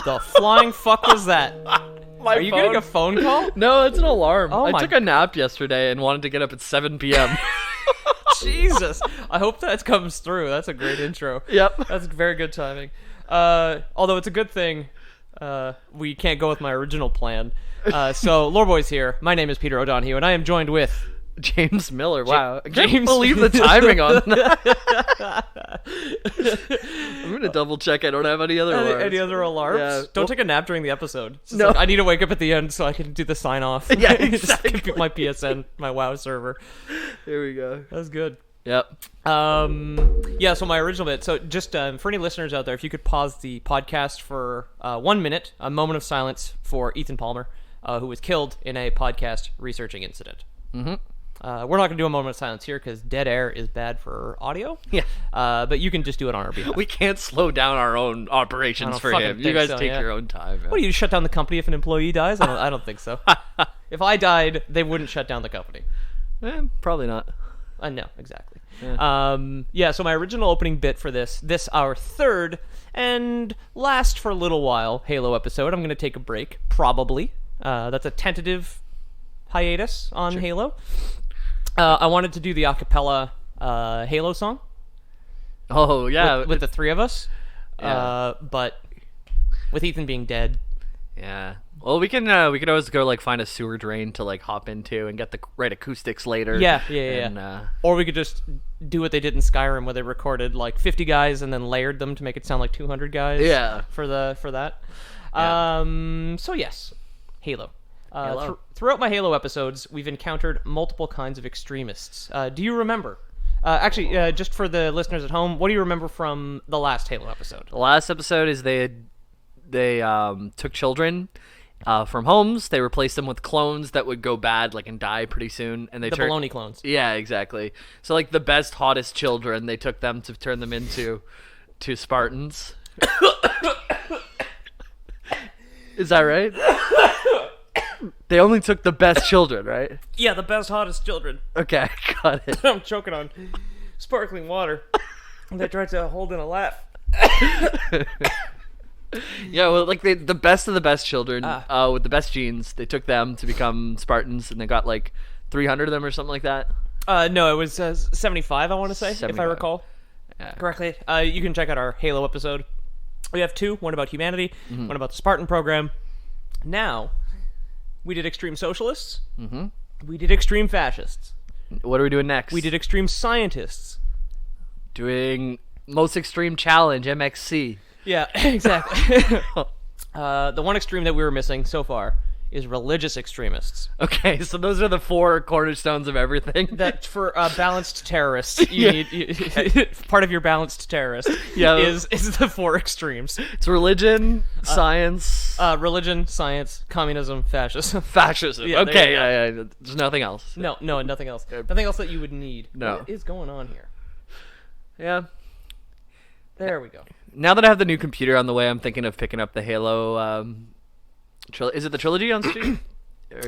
The flying fuck was that? My Are you phone. getting a phone call? No, it's an alarm. Oh I my- took a nap yesterday and wanted to get up at 7 p.m. Jesus. I hope that comes through. That's a great intro. Yep. That's very good timing. Although it's a good thing we can't go with my original plan. So, Loreboy's here. My name is Peter O'Donohue, and I am joined with... James Miller. Wow. I James- can't believe the timing on that. I'm going to double check I don't have any other alarms. Any other alarms? Yeah. Don't take a nap during the episode. It's just No. like, I need to wake up at the end so I can do the sign off. Yeah, Just exactly. my PSN, my WoW server. Here we go. That's good. Yep. Yeah, so my original bit. So just for any listeners out there, if you could pause the podcast for 1 minute, a moment of silence for Ethan Palmer, who was killed in a podcast researching incident. Mm-hmm. We're not going to do a moment of silence here because dead air is bad for audio. Yeah. But you can just do it on our behalf. We can't slow down our own operations I don't for fucking him. You think guys so, take yeah. your own time. What do you shut down the company if an employee dies? I don't think so. If I died, they wouldn't shut down the company. Probably not. No, exactly. Yeah. So my original opening bit for this our third and last for a little while Halo episode. I'm going to take a break, probably. That's a tentative hiatus on Halo. I wanted to do the acapella Halo song. Oh, yeah. with the three of us. Yeah. But with Ethan being dead. Yeah. Well, we could always go like find a sewer drain to like hop into and get the right acoustics later. Yeah. And, Or we could just do what they did in Skyrim, where they recorded like 50 guys and then layered them to make it sound like 200 guys. Yeah. For that. Yeah. So yes, Halo. Halo. Throughout my Halo episodes, we've encountered multiple kinds of extremists. Do you remember? Actually, just for the listeners at home, what do you remember from the last Halo episode? The last episode is they took children from homes. They replaced them with clones that would go bad, like, and die pretty soon. And they The baloney clones. Yeah, exactly. So like the best, hottest children, they took them to turn them into Spartans. Is that right? They only took the best children, right? Yeah, the best, hottest children. Okay, got it. I'm choking on sparkling water. They tried to hold in a laugh. Yeah, well, like the best of the best children with the best genes, they took them to become Spartans, and they got like 300 of them or something like that. No, it was 75, I want to say, if I 75. recall Yeah. correctly. You can check out our Halo episode. We have two, one about humanity, one about the Spartan program. Now, we did extreme socialists. Mm-hmm. We did extreme fascists. What are we doing next? We did extreme scientists. doing most extreme challenge, MXC. Yeah, exactly. The one extreme that we were missing so far is religious extremists. Okay, so those are the four cornerstones of everything. That for balanced terrorists, you need part of your balanced terrorist is the four extremes. It's religion, science, Religion, science, communism, fascism. fascism. Yeah, okay, there you yeah. There's nothing else. No, nothing else. Nothing else that you would need. No. What is going on here? Yeah. There we go. Now that I have the new computer on the way, I'm thinking of picking up the Halo. Is it the trilogy on Steam?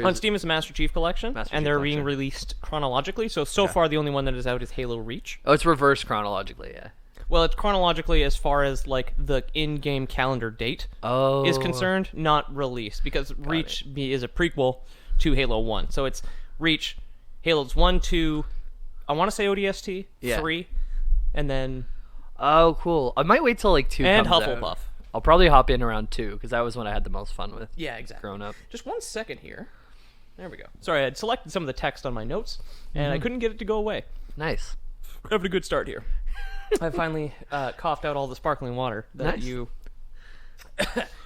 On Steam is the Master Chief Collection, Master and Chief they're Collection. being released chronologically. So far, the only one that is out is Halo Reach. Oh, it's reversed chronologically, yeah. Well, it's chronologically as far as like the in-game calendar date is concerned, not release, because Reach is a prequel to Halo 1. So it's Reach, Halos 1, 2, I want to say ODST, 3, and then... Oh, cool. I might wait till like 2 and comes Hufflepuff. out. I'll probably hop in around 2, because that was when I had the most fun with. Yeah, exactly. Growing up. Just 1 second here. There we go. Sorry, I had selected some of the text on my notes, and I couldn't get it to go away. Nice. We're having a good start here. I finally coughed out all the sparkling water that Nice. you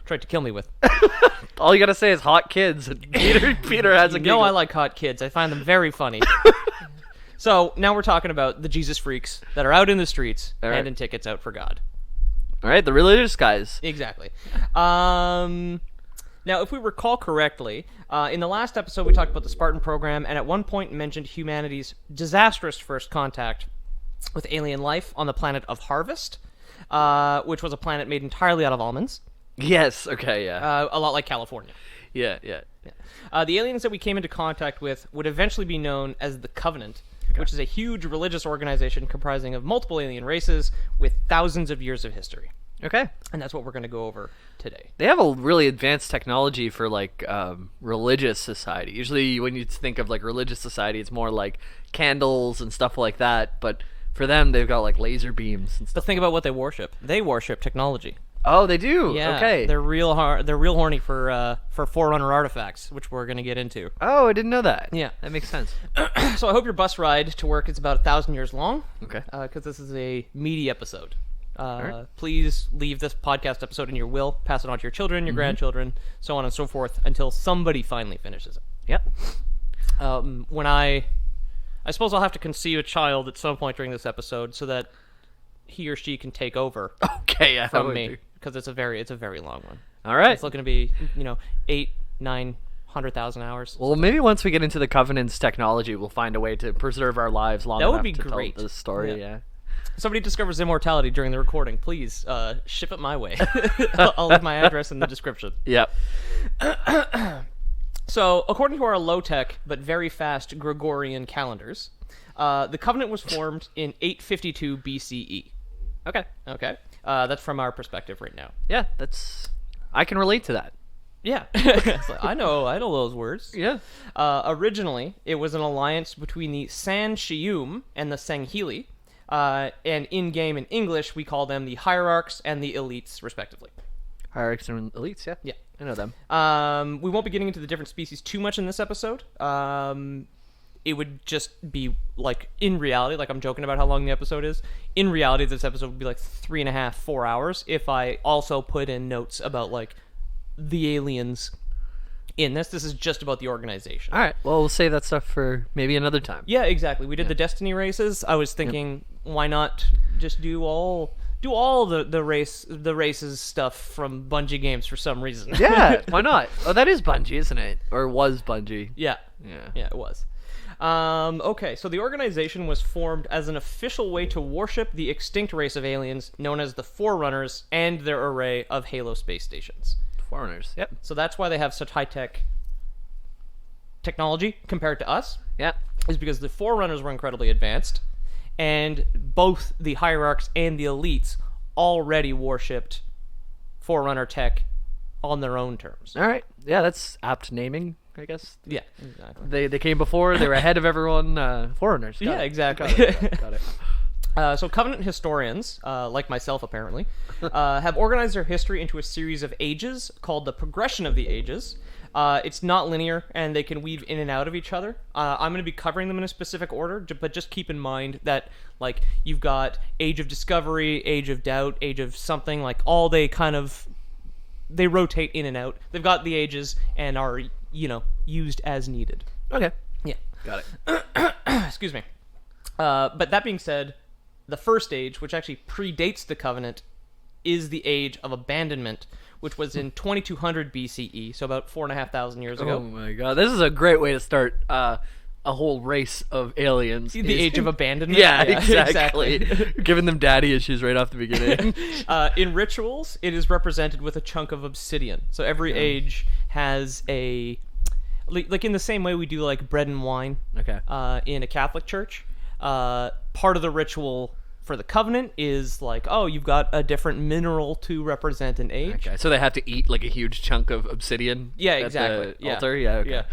tried to kill me with. All you gotta say is hot kids. And Peter has a No, giggle. I like hot kids. I find them very funny. So now we're talking about the Jesus freaks that are out in the streets All right. handing tickets out for God. All right, the religious guys. Exactly. Now, if we recall correctly, in the last episode we talked about the Spartan program, and at one point mentioned humanity's disastrous first contact with alien life on the planet of Harvest, which was a planet made entirely out of almonds, Yes. Okay. Yeah. a lot like California. Yeah. The aliens that we came into contact with would eventually be known as the Covenant, which is a huge religious organization comprising of multiple alien races with thousands of years of history. Okay. And that's what we're going to go over today. They have a really advanced technology for like religious society. Usually when you think of like religious society, it's more like candles and stuff like that. But for them, they've got like laser beams and But stuff. think about what they worship. They worship technology. Oh, they do? Yeah, Okay. they're real horny for Forerunner artifacts, which we're going to get into. Oh, I didn't know that. Yeah. That makes sense. So I hope your bus ride to work is about 1,000 years long. Okay. Because this is a meaty episode. right. Please leave this podcast episode in your will, pass it on to your children, your grandchildren, so on and so forth, until somebody finally finishes it. Yep. When I suppose I'll have to conceive a child at some point during this episode so that he or she can take over Okay, yeah. from me, because it's a very long one. All right. It's looking to be 800,000-900,000 hours. Well, maybe once we get into the Covenant's technology, we'll find a way to preserve our lives long That would enough be to great. tell this story. Yeah. Yeah. Somebody discovers immortality during the recording, please ship it my way. I'll leave my address in the description. Yep. So, according to our low-tech but very fast Gregorian calendars, the Covenant was formed in 852 BCE. Okay. Okay? That's from our perspective right now. Yeah, I can relate to that. Yeah. It's like, I know those words. Yeah. Originally, it was an alliance between the San Shium and the Sangheli, and in-game in English, we call them the Hierarchs and the Elites, respectively. Hierarchs and elites, yeah. Yeah. I know them. We won't be getting into the different species too much in this episode. It would just be, like, in reality, like I'm joking about how long the episode is. In reality, this episode would be like 3.5, 4 hours if I also put in notes about, like, the aliens in this. This is just about the organization. All right. Well, we'll save that stuff for maybe another time. Yeah, exactly. We did the Destiny races. I was thinking, why not just do all the races stuff from Bungie games for some reason? Yeah, why not? Oh, that is Bungie, isn't it? Or was Bungie? Yeah, it was. Okay, so the organization was formed as an official way to worship the extinct race of aliens known as the Forerunners and their array of Halo space stations. Foreigners. Yep. So that's why they have such high-tech technology compared to us, Yeah. is because the Forerunners were incredibly advanced, and both the Hierarchs and the Elites already worshipped Forerunner tech on their own terms. All right. Yeah, that's apt naming, I guess. Yeah, exactly. They came before. They were ahead of everyone. Foreigners. Got Yeah, it. exactly. Got it. So Covenant historians, like myself apparently, have organized their history into a series of ages called the Progression of the Ages. It's not linear, and they can weave in and out of each other. I'm going to be covering them in a specific order, but just keep in mind that, like, you've got Age of Discovery, Age of Doubt, Age of something, like, all they rotate in and out. They've got the ages and are, used as needed. Okay. Yeah. Got it. Excuse me. But that being said, the first age, which actually predates the Covenant, is the Age of Abandonment, which was in 2200 BCE, so about 4,500 years Oh ago. my god, this is a great way to start a whole race of aliens. The Age of Abandonment? Yeah, exactly. Giving them daddy issues right off the beginning. In rituals, it is represented with a chunk of obsidian. So every age has a... Like in the same way we do, like, bread and wine Okay. in a Catholic church, part of the ritual for the Covenant is like, oh, you've got a different mineral to represent an age. Okay, so they have to eat like a huge chunk of obsidian. Yeah, at exactly. the altar. Yeah. Okay. Yeah.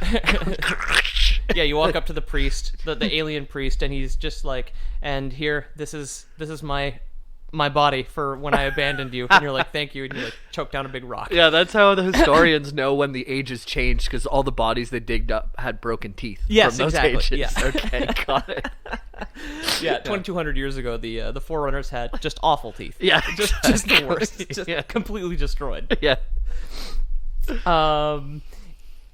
Yeah, you walk up to the priest, the alien priest, and he's just like, and here, this is my body for when I abandoned you. And you're like, thank you, and you like choke down a big rock. Yeah, that's how the historians know when the ages changed, because all the bodies they digged up had broken teeth. Yes, from those exactly. ages. Yeah. Okay, got it. Yeah, 2,200 years ago, the Forerunners had just awful teeth. Yeah, just the worst. Just Yeah. completely destroyed. Yeah.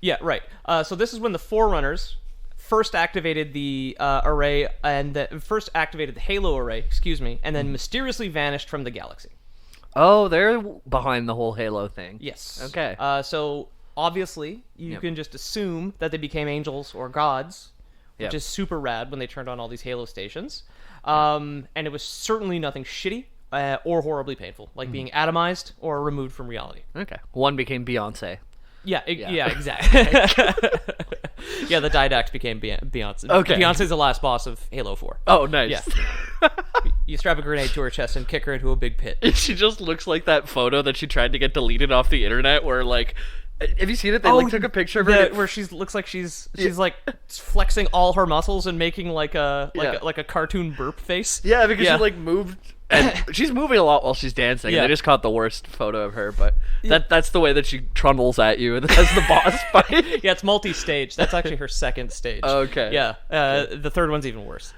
Yeah, right. So this is when the Forerunners first activated the array, and first activated the Halo array, excuse me, and then mysteriously vanished from the galaxy. Oh, they're behind the whole Halo thing. Yes. Okay. So obviously, you can just assume that they became angels or gods, which Yep. is super rad when they turned on all these Halo stations. And it was certainly nothing shitty or horribly painful, like being atomized or removed from reality. Okay. One became Beyonce. Yeah, exactly. Yeah, the Didax became Beyonce. Okay. Beyonce's the last boss of Halo 4. Oh, nice. Yeah. You strap a grenade to her chest and kick her into a big pit. She just looks like that photo that she tried to get deleted off the internet where, like... Have you seen it? They took a picture of her where she looks like she's like flexing all her muscles and making like a cartoon burp face. Yeah, because she like moved, and she's moving a lot while she's dancing. Yeah. And they just caught the worst photo of her, but that's the way that she trundles at you, and that's the boss fight. Yeah, it's multi-stage. That's actually her second stage. Okay. Yeah, the third one's even worse.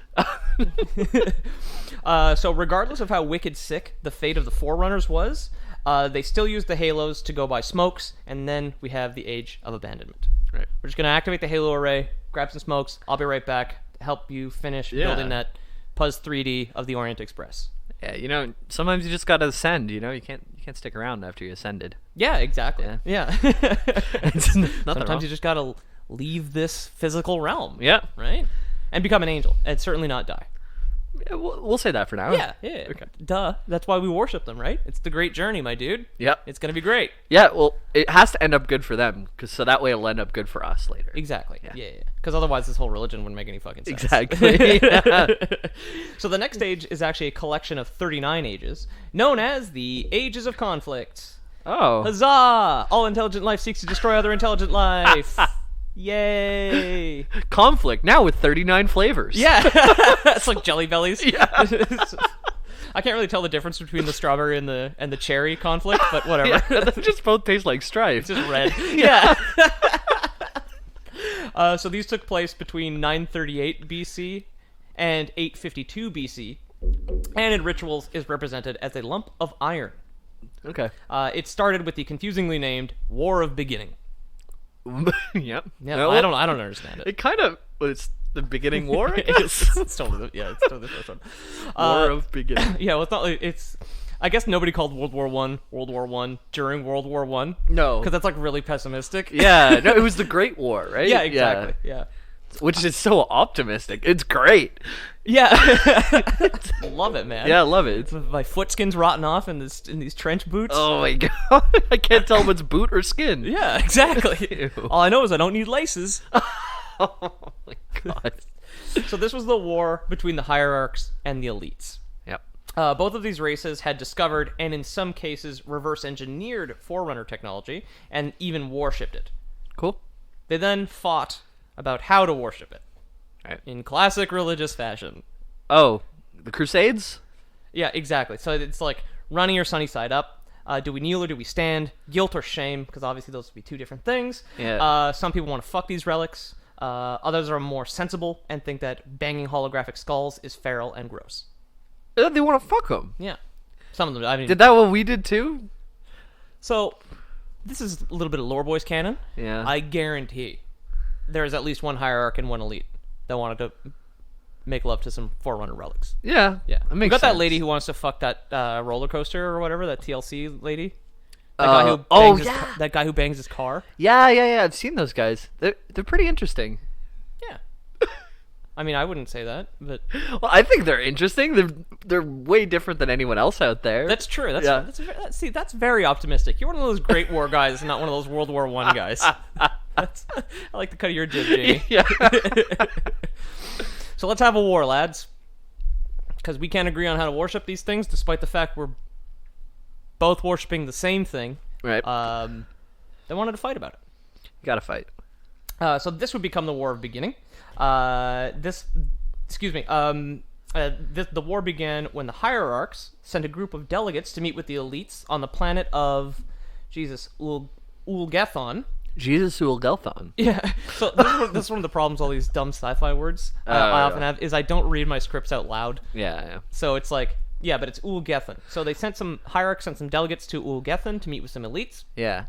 So regardless of how wicked sick the fate of the Forerunners was, they still use the halos to go by smokes, and then we have the Age of Abandonment. Right. We're just going to activate the halo array, grab some smokes. I'll be right back to help you finish building that Puzz 3D of the Orient Express. Yeah, sometimes you just gotta ascend. You can't stick around after you ascended. Yeah, exactly. Yeah. Sometimes wrong. you just gotta leave this physical realm. Yeah. Right? And become an angel, and certainly not die. Yeah, we'll say that for now. Yeah. Okay. Duh. That's why we worship them, right? It's the great journey, my dude. Yep. It's gonna be great. Yeah, well, it has to end up good for them, so that way it'll end up good for us later. Exactly. Yeah. Because otherwise this whole religion wouldn't make any fucking sense. Exactly. Yeah. So the next age is actually a collection of 39 ages, known as the Ages of Conflict. Oh. Huzzah! All intelligent life seeks to destroy other intelligent life. Yay! Conflict, now with 39 flavors. Yeah! It's like Jelly Bellies. Yeah. I can't really tell the difference between the strawberry and the cherry conflict, but whatever. Yeah, they just both taste like Stripe. It's just red. Yeah. So these took place between 938 BC and 852 BC, and in rituals is represented as a lump of iron. Okay. It started with the confusingly named War of Beginning. Yep. Yeah, No, I don't understand it. It kind of... It's the beginning war, I guess? it's totally the first one. War of Beginning. Yeah, well, it's not like... It's... I guess nobody called World War I during World War I. No. Because that's, like, really pessimistic. Yeah. No, it was the Great War, right? Yeah, exactly. Yeah. Which is so optimistic. It's great. Yeah. Love it, man. Yeah, I love it. My foot skin's rotting off in these trench boots. Oh my god. I can't tell if it's boot or skin. Yeah, exactly. All I know is I don't need laces. Oh my god. So this was the war between the hierarchs and the elites. Yep. Both of these races had discovered and in some cases reverse engineered Forerunner technology and even worshipped it. Cool. They then fought about how to worship it. Right. In classic religious fashion. Oh, the Crusades? Yeah, exactly. So it's like running your sunny side up. Do we kneel or do we stand? Guilt or shame? Because obviously those would be two different things. Yeah. Some people want to fuck these relics. Others are more sensible and think that banging holographic skulls is feral and gross. They want to fuck them. Yeah. Some of them. I mean, did that what we did too? So, this is a little bit of Lore Boys canon. Yeah. I guarantee there is at least one hierarch and one elite that wanted to make love to some Forerunner relics. Yeah. Yeah. We got sense. that lady who wants to fuck that roller coaster or whatever, that TLC lady. That guy who bangs his car. Yeah. I've seen those guys. They're pretty interesting. Yeah. I mean, I wouldn't say that, but well, I think they're interesting. They're way different than anyone else out there. that's true. That's very optimistic. You're one of those Great War guys, and not one of those World War I guys. I like the cut of your jib, Jamie. Yeah. So let's have a war, lads, because we can't agree on how to worship these things, despite the fact we're both worshiping the same thing. Right. They wanted to fight about it. You gotta fight. So this would become the War of Beginning. The war began when the hierarchs sent a group of delegates to meet with the elites on the planet of Ulgathon. Jesus Ulgelthon. Yeah. So this is one of the problems all these dumb sci-fi words I often have is I don't read my scripts out loud. Yeah. So it's like, yeah, but it's Ulgathon. So they sent some hierarchs, sent some delegates to Ulgathon to meet with some elites. Yeah.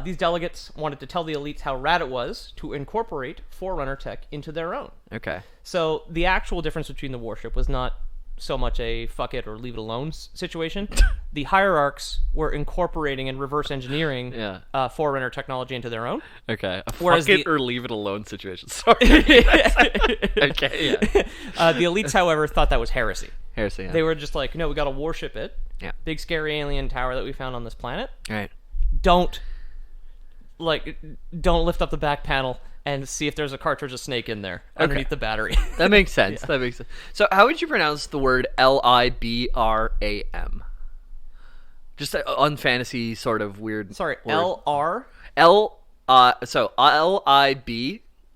These delegates wanted to tell the elites how rad it was to incorporate Forerunner tech into their own. Okay. So the actual difference between the worship was not so much a fuck it or leave it alone situation. The hierarchs were incorporating and reverse engineering Forerunner technology into their own. Okay. A Whereas fuck it or leave it alone situation. Sorry. Okay, yeah. The elites, however, thought that was heresy. Heresy, yeah. They were just like, no, we gotta worship it. Yeah. Big scary alien tower that we found on this planet. Right. Don't lift up the back panel and see if there's a cartridge of Snake in there underneath the battery. That makes sense. That makes sense. So how would you pronounce the word Libram? Just an unfantasy sort of weird. Sorry, word. LR. So Libram.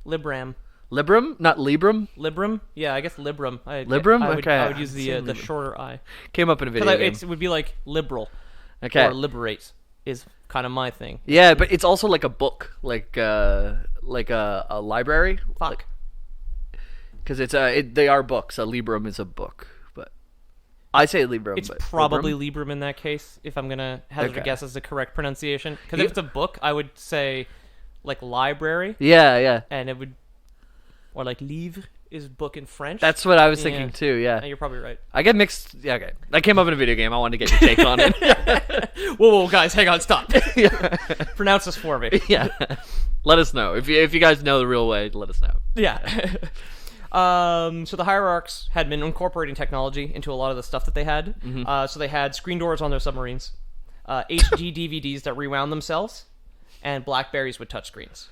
Libram. Libram, not Libram. Libram? Yeah, I guess Libram. Libram? Okay. I would use the Libram. shorter I. Came up in a video game. It would be like liberal. Okay. Or liberate is kind of my thing. Yeah, but it's also like a book, like a library. Fuck. Because they are books. A Libram is a book, but I say Libram. It's but probably Libram in that case, if I'm gonna hazard a guess as the correct pronunciation. Because if it's a book, I would say like library. Yeah. And it would, or like livre is book in French. That's what I was thinking too. Yeah. You're probably right. I get mixed. Yeah. Okay. That came up in a video game. I wanted to get your take on it. Whoa, guys, hang on, stop. Pronounce this for me. Yeah. Let us know if you guys know the real way. Let us know. Yeah. So the Hierarchs had been incorporating technology into a lot of the stuff that they had. So they had screen doors on their submarines, HD DVDs that rewound themselves, and Blackberries with touchscreens.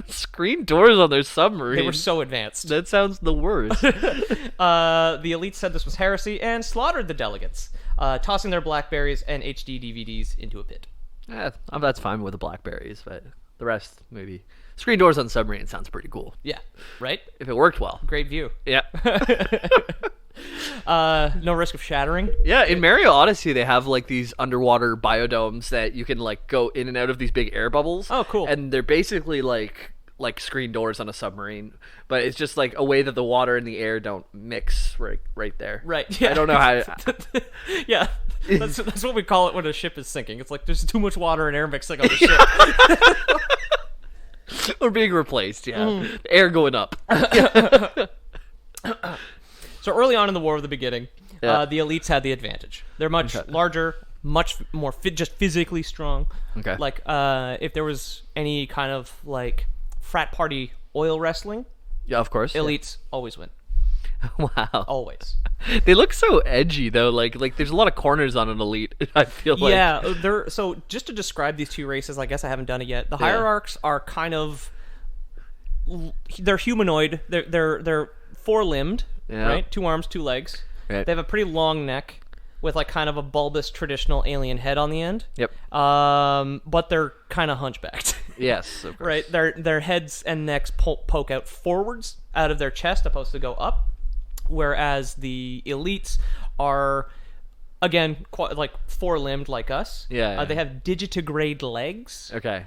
Screen doors on their submarine. They were so advanced. That sounds the worst. The elite said this was heresy and slaughtered the delegates, tossing their Blackberries and HD DVDs into a pit. Yeah, that's fine with the Blackberries, but the rest maybe. Screen doors on submarine sounds pretty cool. Yeah, right? If it worked well. Great view. Yeah. No risk of shattering. Yeah, in Mario Odyssey, they have like these underwater biodomes that you can like go in and out of these big air bubbles. Oh, cool. And they're basically like screen doors on a submarine, but it's just like a way that the water and the air don't mix right there. Right. Yeah. I don't know how. Yeah. That's what we call it when a ship is sinking. It's like there's too much water and air mixing on the ship. Or being replaced, yeah. Air going up. So early on in the War of the Beginning, the elites had the advantage. They're much larger, much more just physically strong. Okay. Like, if there was any kind of, like, frat party oil wrestling, Yeah, of course. elites always win. Wow. Always. They look so edgy though. Like there's a lot of corners on an elite. I feel like. Yeah, so just to describe these two races, I guess I haven't done it yet. The Hierarchs are kind of, they're humanoid. They're four-limbed, right? 2 arms, 2 legs. Right. They have a pretty long neck with like kind of a bulbous traditional alien head on the end. Yep. But they're kind of hunchbacked. Yes, of course. Right. Their heads and necks poke out forwards out of their chest, opposed to go up. Whereas the elites are, again, like 4-limbed like us. Yeah. They have digitigrade legs. Okay.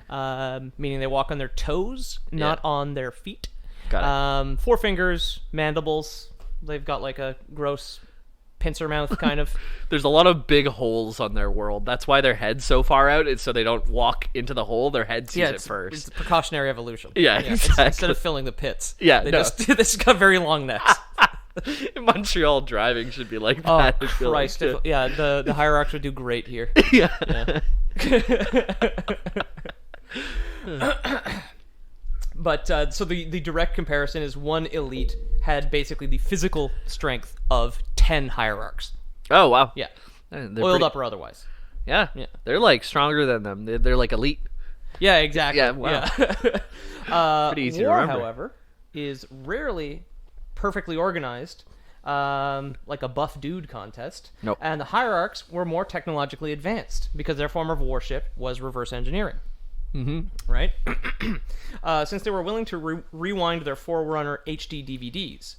Meaning they walk on their toes, not on their feet. Got it. 4 fingers, mandibles. They've got like a gross pincer mouth kind of. There's a lot of big holes on their world. That's why their head's so far out. It's so they don't walk into the hole. Their head sees it first. It's precautionary evolution. Yeah, exactly. Instead of filling the pits. Yeah, they just got very long necks. Montreal driving should be like Oh, that. Christ. The Hierarchs would do great here. Yeah. But, so the direct comparison is one elite had basically the physical strength of 10 Hierarchs. Oh, wow. Yeah. They're Oiled up or otherwise. Yeah. They're like stronger than them. They're like elite. Yeah, exactly. Yeah, wow. Pretty easy to war, remember. however, is rarely perfectly organized, like a buff dude contest. Nope. And the Hierarchs were more technologically advanced because their form of warship was reverse engineering. Mm-hmm. Right? Since they were willing to rewind their Forerunner HD DVDs.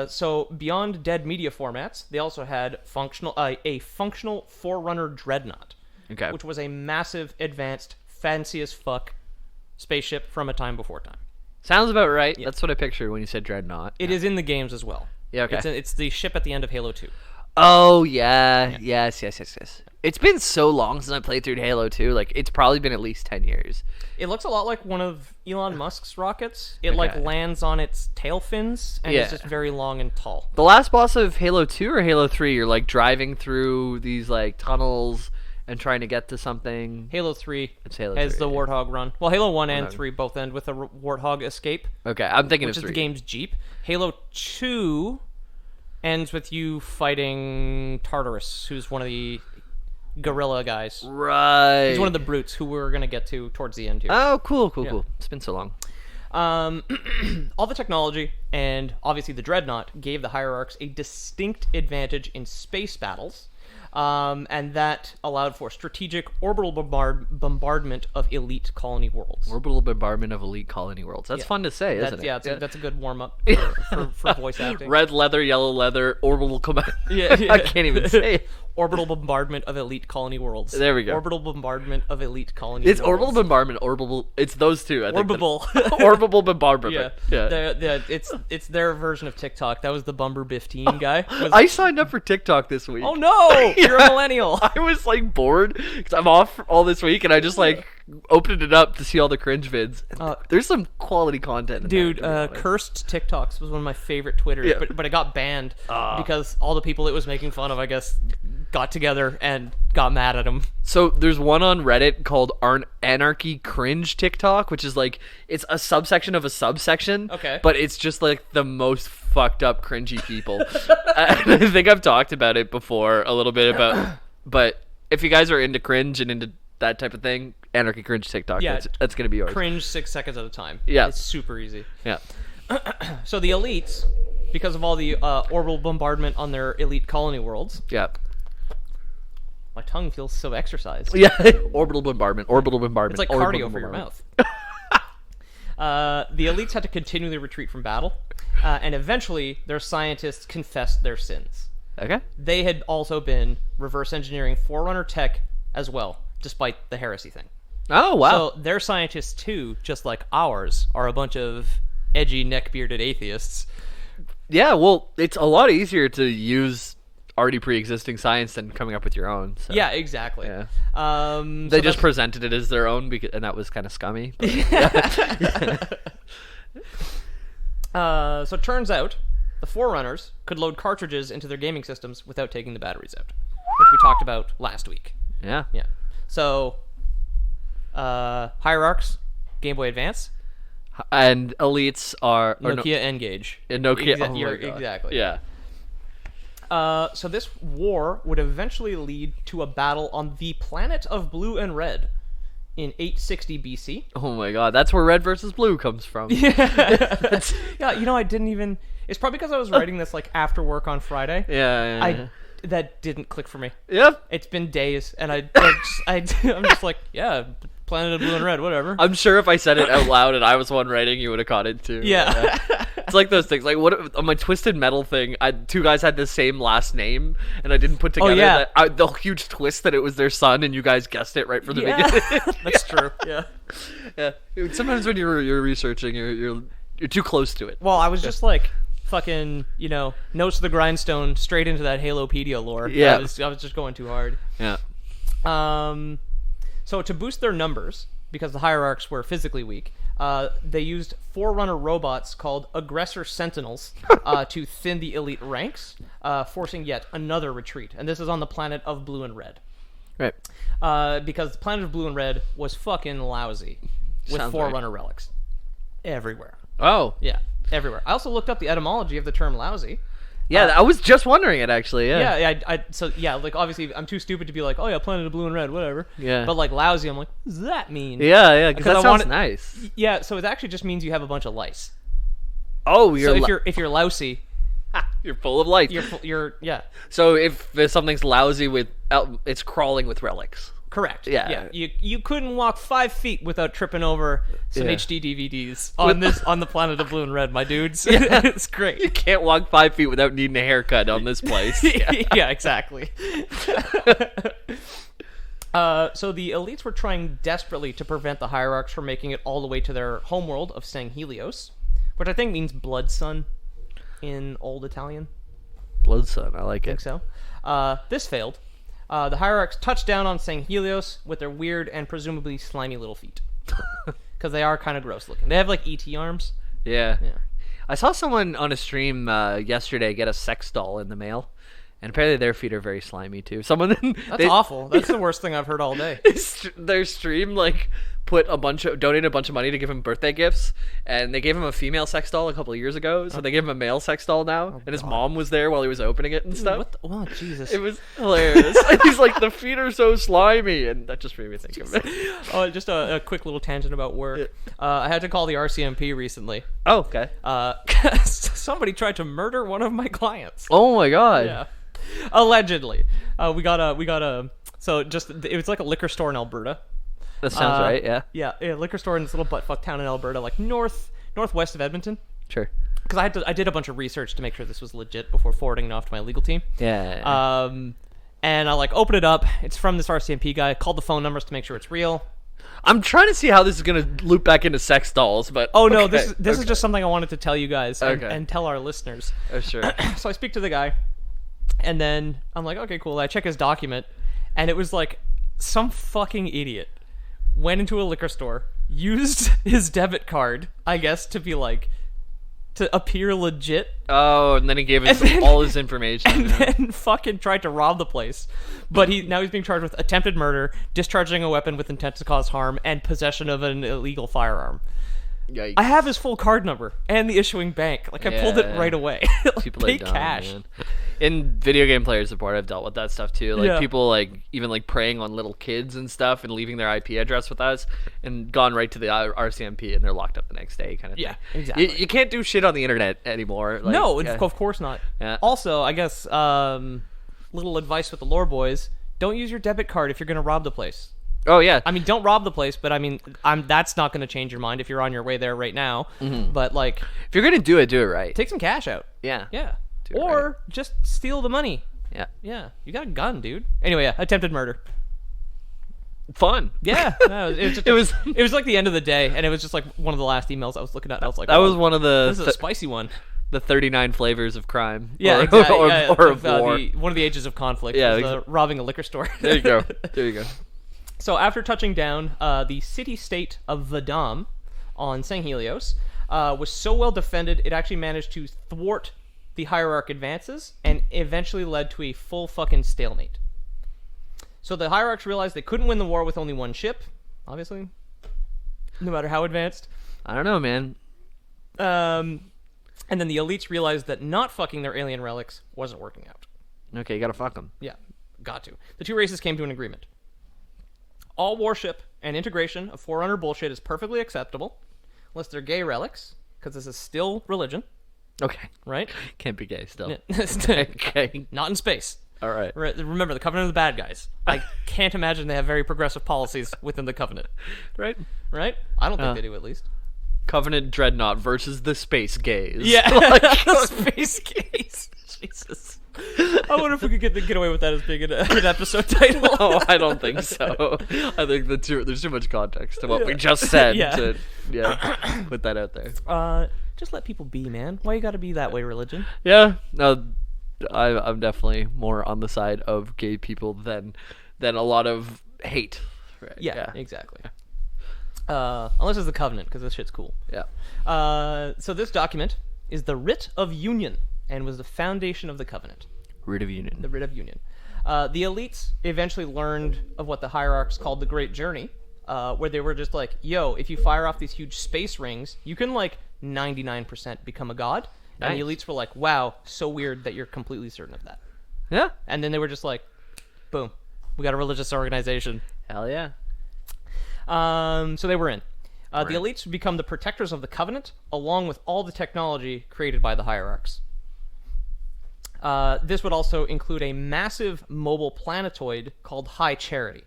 So beyond dead media formats, they also had a functional Forerunner Dreadnought, which was a massive, advanced, fancy as fuck spaceship from a time before time. Sounds about right. Yeah. That's what I pictured when you said Dreadnought. It is in the games as well. Yeah, okay. It's the ship at the end of Halo 2. Oh, yeah. Yes. It's been so long since I played through Halo 2. Like, it's probably been at least 10 years. It looks a lot like one of Elon Musk's rockets. It, like, lands on its tail fins, and it's just very long and tall. The last boss of Halo 2 or Halo 3, you're, like, driving through these, like, tunnels and trying to get to something. Halo 3 Halo has 3, the Warthog run. Well, Halo 1 and 3 both end with a Warthog escape. Okay, I'm thinking of 3. Which is the game's Jeep. Halo 2 ends with you fighting Tartarus, who's one of the gorilla guys. Right. He's one of the brutes who we're gonna get to towards the end here. Oh, cool. It's been so long. All the technology and obviously the dreadnought gave the hierarchs a distinct advantage in space battles, and that allowed for strategic orbital bombardment of elite colony worlds. Orbital bombardment of elite colony worlds. That's fun to say, isn't it? Yeah, that's a good warm-up for voice acting. Red leather, yellow leather, orbital command. Yeah. I can't even say it. Orbital bombardment of elite colony worlds. There we go. Orbital bombardment of elite colony It's worlds. orbital bombardment, orbital. It's those two. I think. Orbable. Orbital bombardment. Yeah. It's their version of TikTok. That was the Bumber 15 guy. I signed up for TikTok this week. Oh no! You're a millennial. I was like bored because I'm off all this week, and I just like opened it up to see all the cringe vids. There's some quality content in Dude, there, Cursed TikToks was one of my favorite Twitters, Yeah. but it got banned because all the people it was making fun of, I guess, got together and got mad at him. So there's one on Reddit called Anarchy Cringe TikTok, which is like, it's a subsection of a subsection. Okay. But it's just like the most fucked up cringy people. And I think I've talked about it before a little bit about, but if you guys are into cringe and into that type of thing, Anarchy Cringe TikTok, Yeah, that's going to be yours. Cringe 6 seconds at a time. Yeah. It's super easy. Yeah. So the elites, because of all the orbital bombardment on their elite colony worlds, Yeah. my tongue feels so exercised. Yeah. Orbital bombardment. It's like orbital cardio for your bombardment. mouth. The elites had to continually retreat from battle, and eventually their scientists confessed their sins. Okay. They had also been reverse engineering Forerunner tech as well, despite the heresy thing. Oh, wow. So their scientists too, just like ours, are a bunch of edgy, neck-bearded atheists. Yeah, well, it's a lot easier to use already pre-existing science than coming up with your own. So. Yeah, exactly. Yeah. They They just presented it as their own, and that was kind of scummy. But, so it turns out the Forerunners could load cartridges into their gaming systems without taking the batteries out, which we talked about last week. yeah. Yeah. So, Hierarchs, Game Boy Advance, And elites are... or Nokia N-Gage. Nokia... oh my You're- God. exactly. Yeah. So this war would eventually lead to a battle on the planet of Blue and Red in 860 BC. Oh my God. That's where red versus blue comes from. Yeah, I didn't even... It's probably because I was writing this like after work on Friday. Yeah. That didn't click for me. Yep. It's been days, and I'm just like, yeah, Planet of Blue and Red, whatever. I'm sure if I said it out loud and I was one writing, you would have caught it too. Yeah. It's like those things. Like what on my Twisted Metal thing, two guys had the same last name, and I didn't put together the huge twist that it was their son, and you guys guessed it right from the beginning. That's true. Yeah. Yeah. Sometimes when you're researching, you're too close to it. Well, I was just like fucking, nose to the grindstone, straight into that Halopedia lore. Yeah. I was just going too hard. Yeah. So to boost their numbers, because the hierarchs were physically weak, they used Forerunner robots called Aggressor Sentinels to thin the elite ranks, forcing yet another retreat. And this is on the planet of Blue and Red. Right. Because the planet of Blue and Red was fucking lousy with Sounds Forerunner relics. Everywhere. Oh. Yeah, everywhere. I also looked up the etymology of the term lousy. Yeah, I was just wondering it actually. Yeah. Yeah, like obviously I'm too stupid to be like, oh yeah, Planet of Blue and Red, whatever. Yeah. But like lousy, I'm like, what does that mean? Yeah, because that I sounds wanted- nice. Yeah, so it actually just means you have a bunch of lice. Oh, So if you're lousy, you're full of light. you're So if something's lousy it's crawling with relics. correct. Yeah. You couldn't walk 5 feet without tripping over some Yeah. HD DVDs on the Planet of Blue and Red, my dudes. It's You great. can't walk 5 feet without needing a haircut on this place. Yeah, exactly. So the elites were trying desperately to prevent the hierarchs from making it all the way to their homeworld of Sanghelios, which I think means blood sun in Old Italian. Blood Sun, I like I think it. so. This failed. The hierarchs touched down on Sanghelios with their weird and presumably slimy little feet. Because they are kind of gross looking. They have like ET arms. Yeah. Yeah. I saw someone on a stream yesterday get a sex doll in the mail, and apparently their feet are very slimy too. That's awful. That's the worst thing I've heard all day. Their stream like donated a bunch of money to give him birthday gifts, and they gave him a female sex doll a couple of years ago, so they gave him a male sex doll now, and his mom was there while he was opening it and stuff. Oh, Jesus. It was hilarious. And he's like, the feet are so slimy, and that just made me think of it. Oh, just a quick little tangent about work. I had to call the RCMP recently. Oh, okay. Somebody tried to murder one of my clients. Oh my god. Yeah. Allegedly. We got a it was like a liquor store in Alberta. That sounds right, yeah. Yeah, liquor store in this little buttfuck town in Alberta, like northwest of Edmonton. Sure. Because I did a bunch of research to make sure this was legit before forwarding it off to my legal team. Yeah. And I like open it up. It's from this RCMP guy. Called the phone numbers to make sure it's real. I'm trying to see how this is gonna loop back into sex dolls, but oh no, okay. this is just something I wanted to tell you guys and, Okay. and tell our listeners. Oh sure. So I speak to the guy, and then I'm like, okay, cool. I check his document, and it was like some fucking idiot went into a liquor store, used his debit card, I guess, to appear legit. Oh, and then he gave us all his information. And then fucking tried to rob the place. But now he's being charged with attempted murder, discharging a weapon with intent to cause harm, and possession of an illegal firearm. Yikes. I have his full card number and the issuing bank. Like, I pulled it right away. Like, People pay are dumb, cash. man. In video game player support, I've dealt with that stuff too. Like, Yeah. people even preying on little kids and stuff and leaving their IP address with us and gone right to the RCMP and they're locked up the next day kind of thing. Yeah, exactly. You can't do shit on the internet anymore. Like, No, yeah. of course not. Yeah. Also, I guess, little advice with the lore boys, don't use your debit card if you're going to rob the place. Oh, yeah. I mean, don't rob the place, but I mean, that's not going to change your mind if you're on your way there right now. Mm-hmm. But, like, If you're going to do it right. take some cash out. Yeah. Yeah. Do it Or right. just steal the money. Yeah. Yeah. You got a gun, dude. Anyway, yeah, attempted murder. Fun. Yeah. No, it was like the end of the day, and it was just like one of the last emails I was looking at. And I was like, That oh, was one of the this is a spicy one. the 39 flavors of crime. Yeah, or, exactly. or of war. One of the ages of conflict. Yeah, was, robbing a liquor store. There you go. There you go. So after touching down, the city-state of Vadam on St. Helios was so well defended, it actually managed to thwart the Hierarch advances and eventually led to a full fucking stalemate. So the Hierarchs realized they couldn't win the war with only one ship, obviously, no matter how advanced. I don't know, man. And then the elites realized that not fucking their alien relics wasn't working out. Okay, you gotta fuck them. Yeah, got to. The two races came to an agreement. All warship and integration of Forerunner bullshit is perfectly acceptable, unless they're gay relics, because this is still religion, Okay. right? Can't be gay still. Okay. Okay. Not in space. All right. Remember, the Covenant are the bad guys. I can't imagine they have very progressive policies within the Covenant. Right. Right? I don't think they do, at least. Covenant Dreadnought versus the Space Gays. Yeah. Space gays. Jesus. I wonder if we could get away with that as being an episode title. No, I don't think so. I think there's too much context to what we just said Yeah. to put that out there. Just let people be, man. Why you gotta be that way, religion? Yeah. No, I'm definitely more on the side of gay people than a lot of hate. Right. Yeah. Exactly. Unless it's the Covenant, because this shit's cool. Yeah. So this document is the Writ of Union, and was the foundation of the Covenant. Writ of Union. The Writ of Union. The elites eventually learned of what the Hierarchs called the Great Journey, where they were just like, yo, if you fire off these huge space rings, you can, 99% become a god. Nice. And the elites were like, wow, so weird that you're completely certain of that. Yeah. And then they were just like, boom, we got a religious organization. Hell yeah. So they were in. The elites would become the protectors of the Covenant, along with all the technology created by the Hierarchs. This would also include a massive mobile planetoid called High Charity.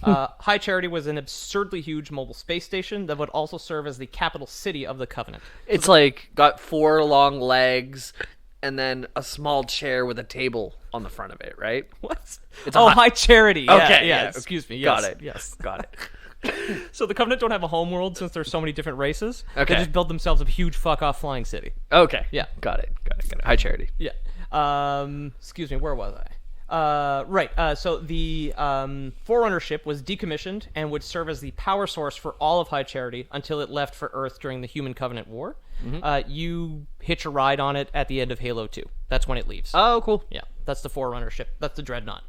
High Charity was an absurdly huge mobile space station that would also serve as the capital city of the Covenant. It's got 4 long legs and then a small chair with a table on the front of it, right? What? It's High Charity. Yeah, Okay, yeah. yeah. Excuse me. Yes, Got it. Yes. Got it. So the Covenant don't have a home world since there's so many different races. Okay. They just build themselves a huge fuck-off flying city. Okay. Yeah. Got it. High Charity. Yeah. Excuse me, where was I? So the Forerunner ship was decommissioned and would serve as the power source for all of High Charity until it left for Earth during the Human Covenant War. Mm-hmm. You hitch a ride on it at the end of Halo 2. That's when it leaves. Oh, cool. Yeah, that's the Forerunner ship. That's the Dreadnought.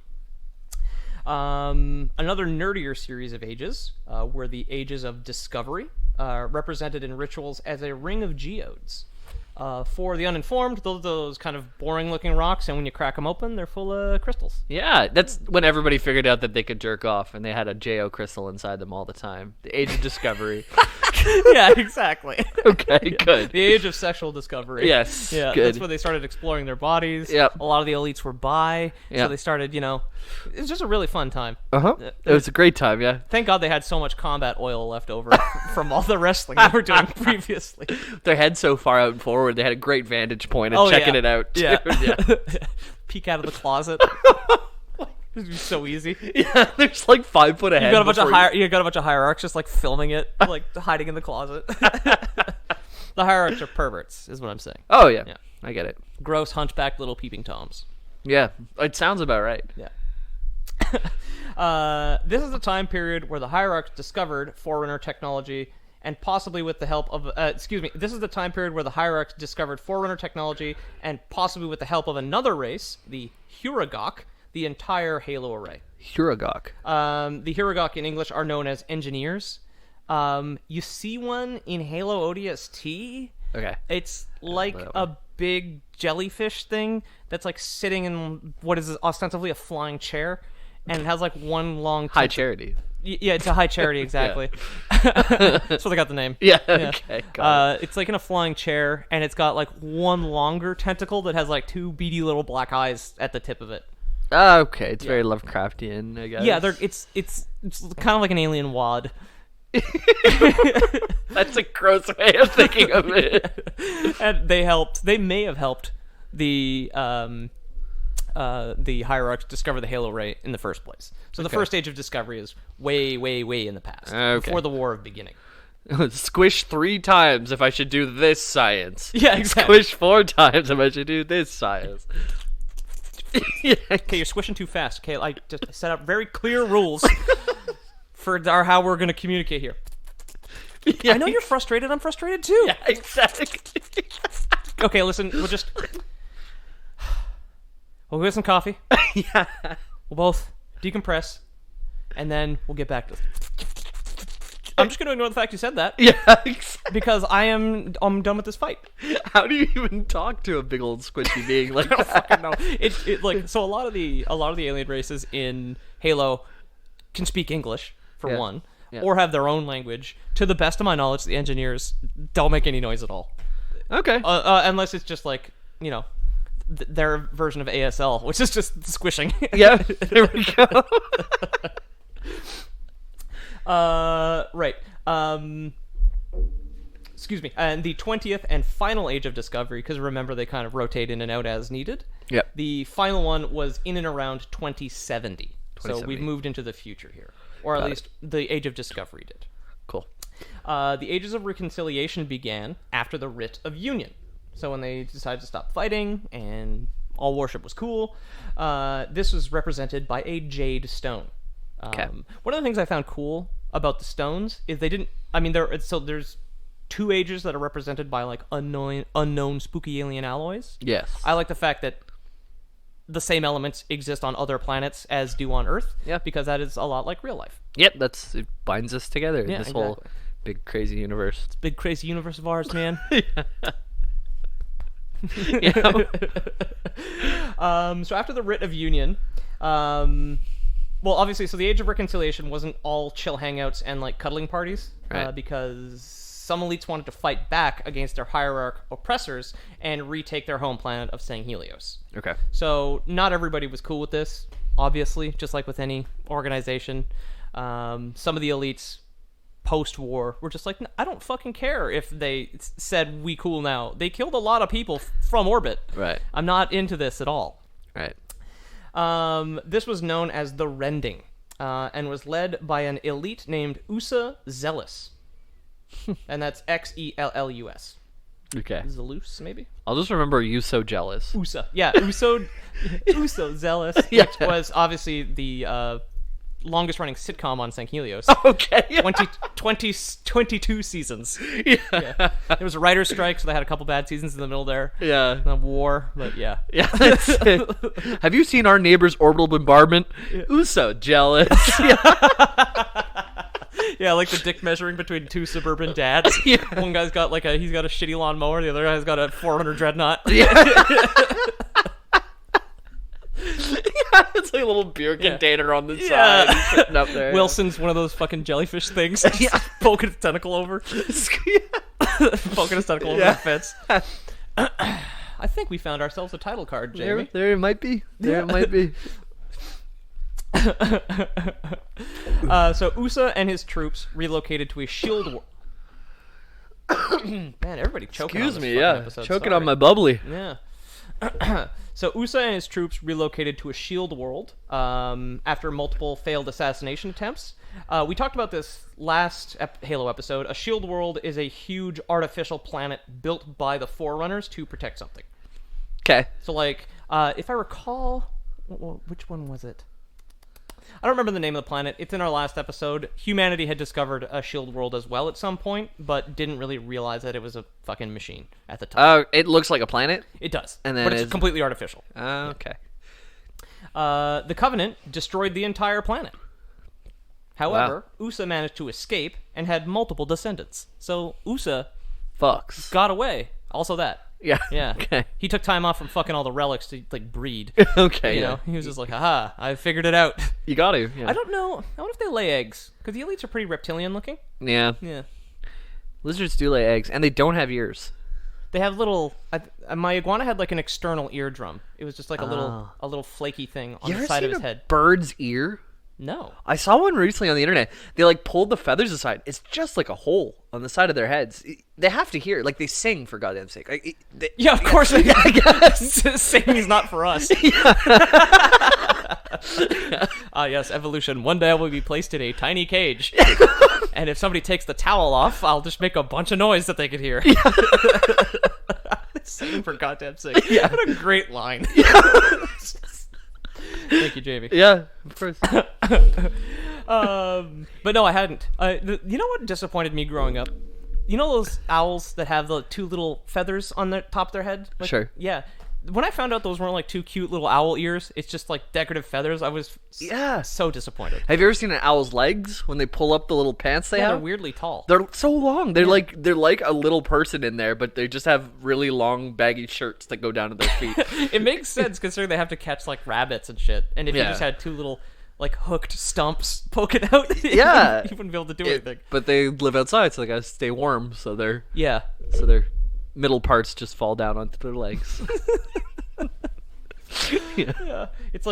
Another nerdier series of ages were the ages of discovery, represented in rituals as a ring of geodes. For the uninformed, those kind of boring-looking rocks, and when you crack them open, they're full of crystals. Yeah, that's when everybody figured out that they could jerk off, and they had a JO crystal inside them all the time. The age of discovery. Yeah, exactly. Okay, good. The age of sexual discovery. Yes, Yeah, good. that's where they started exploring their bodies. Yep. A lot of the elites were bi, so Yep. they started, it was just a really fun time. Uh-huh. It was a great time, yeah. Thank God they had so much combat oil left over from all the wrestling they were doing previously. Their head so far out and forward, they had a great vantage point of Oh, checking yeah. it out. Too. Yeah. Yeah. Peek out of the closet. It'd be so easy. Yeah, there's like 5 foot ahead. You got a bunch of hierarchs just like filming it, like hiding in the closet. The hierarchs are perverts, is what I'm saying. Oh, yeah. Yeah. I get it. Gross, hunchbacked little peeping toms. Yeah, it sounds about right. Yeah. This is the time period where the hierarchs discovered Forerunner technology, and possibly with the help of this is the time period where the hierarchs discovered Forerunner technology, and possibly with the help of another race, the Huragok, the entire Halo array. Huragok. The Huragok in English are known as engineers. You see one in Halo ODST. Okay. It's like a big jellyfish thing that's like sitting in what is ostensibly a flying chair, and it has like one long High charity. Yeah, it's a high charity, exactly. That's where they got the name. Yeah, okay. Got it. It's like in a flying chair, and it's got like one longer tentacle that has like 2 beady little black eyes at the tip of it. Okay, it's very Lovecraftian, I guess. Yeah, it's kind of like an alien wad. That's a gross way of thinking of it. And they may have helped the hierarchs discover the Halo Ray in the first place. So the first age of discovery is way, way, way in the past, before the War of Beginning. Squish 3 times if I should do this science. Yeah, exactly. Squish 4 times if I should do this science. Yeah. Okay, you're squishing too fast. Okay, I just set up very clear rules for how we're going to communicate here. Yeah. I know you're frustrated. I'm frustrated too. Yeah, exactly. Okay, listen. We'll get some coffee. Yeah. We'll both decompress, and then we'll get back to this. I'm just going to ignore the fact you said that. Yeah, exactly. Because I'm done with this fight. How do you even talk to a big old squishy being like I don't that? fucking know. It like so a lot of the alien races in Halo can speak English for one, or have their own language. To the best of my knowledge, the engineers don't make any noise at all. Okay. Unless it's just like their version of ASL, which is just squishing. Yeah. There we go. Right. Excuse me. And the 20th and final age of discovery, because remember they kind of rotate in and out as needed. Yep. The final one was in and around 2070. So 2070. we've moved into the future here, or at least the age of discovery did. Cool. The ages of reconciliation began after the Writ of Union. So when they decided to stop fighting and all worship was cool, this was represented by a jade stone. Okay. One of the things I found cool about the stones is they didn't. I mean, there's 2 ages that are represented by like unknown spooky alien alloys. Yes. I like the fact that the same elements exist on other planets as do on Earth. Yeah. Because that is a lot like real life. Yep, it binds us together in Yeah, this whole exactly. big crazy universe. Big crazy universe of ours, man. Yeah. So after the Writ of Union, well, obviously, so the Age of Reconciliation wasn't all chill hangouts and like cuddling parties, Right. because some elites wanted to fight back against their hierarch oppressors and retake their home planet of Sang Helios. Okay. So not everybody was cool with this, obviously, just like with any organization. Some of the elites post-war were just like, I don't fucking care if they said we cool now. They killed a lot of people from orbit. Right. I'm not into this at all. Right. This was known as the Rending, and was led by an elite named Usa Zealous. And that's Xellus. Okay. Zelus, maybe? I'll just remember you so jealous. Usa. Yeah, Uso Zealous, Yeah. which was obviously the longest running sitcom on St. Helios. Okay. 22 seasons. Yeah. Yeah. There was a writer's strike, so they had a couple bad seasons in the middle there. Yeah. And a war, but yeah. Yeah. That's it. Have you seen our neighbor's orbital bombardment? Yeah. Ooh, so jealous. Yeah, like the dick measuring between two suburban dads. Yeah. One guy's got he's got a shitty lawnmower, the other guy's got a 400 dreadnought. Yeah. It's like a little beer container on the side sitting up there. Wilson's one of those fucking jellyfish things, just poking its tentacle over. Poking its tentacle over the fence. I think we found ourselves a title card, Jamie. There it might be. There it might be. So Usa and his troops relocated to a shield war. Man, everybody choking Excuse on me, this yeah. episode. Choking Sorry. on my bubbly. Yeah. So Usa and his troops relocated to a shield world after multiple failed assassination attempts. We talked about this last Halo episode. A shield world is a huge artificial planet built by the Forerunners to protect something. Okay. So, if I recall, which one was it? I don't remember the name of the planet. It's in our last episode. Humanity had discovered a shield world as well at some point, but didn't really realize that it was a fucking machine at the time. It looks like a planet? It does, And then but it's completely artificial. Okay. The Covenant destroyed the entire planet. However, USA managed to escape and had multiple descendants. So USA Fucks. got away. Also that. Yeah. Yeah. Okay. He took time off from fucking all the relics to breed. Okay. You know, he was just like, haha, I figured it out. You got to. Yeah. I don't know. I wonder if they lay eggs. Because the elites are pretty reptilian looking. Yeah. Yeah. Lizards do lay eggs, and they don't have ears. They have little. My iguana had an external eardrum. It was just a little flaky thing on the side of his head. Bird's ear? No. I saw one recently on the internet. They pulled the feathers aside. It's just like a hole on the side of their heads. They have to hear. They sing for goddamn sake. Yeah, of course. I guess singing's not for us. Yes, evolution. One day I will be placed in a tiny cage, and if somebody takes the towel off, I'll just make a bunch of noise that they could hear. Singing for goddamn sake. Yeah. What a great line. Thank you, Jamie. Yeah, of course. But no, I hadn't. You know what disappointed me growing up? You know those owls that have the two little feathers on the top of their head? Sure. Yeah. When I found out those weren't two cute little owl ears, it's just decorative feathers, I was so disappointed. Have you ever seen an owl's legs when they pull up the little pants they have? They're weirdly tall. They're so long. They're like a little person in there, but they just have really long baggy shirts that go down to their feet. It makes sense considering they have to catch rabbits and shit. And if you just had two little hooked stumps poking out, you wouldn't be able to do anything. But they live outside, so they gotta stay warm. So their middle parts just fall down onto their legs. Yeah. It's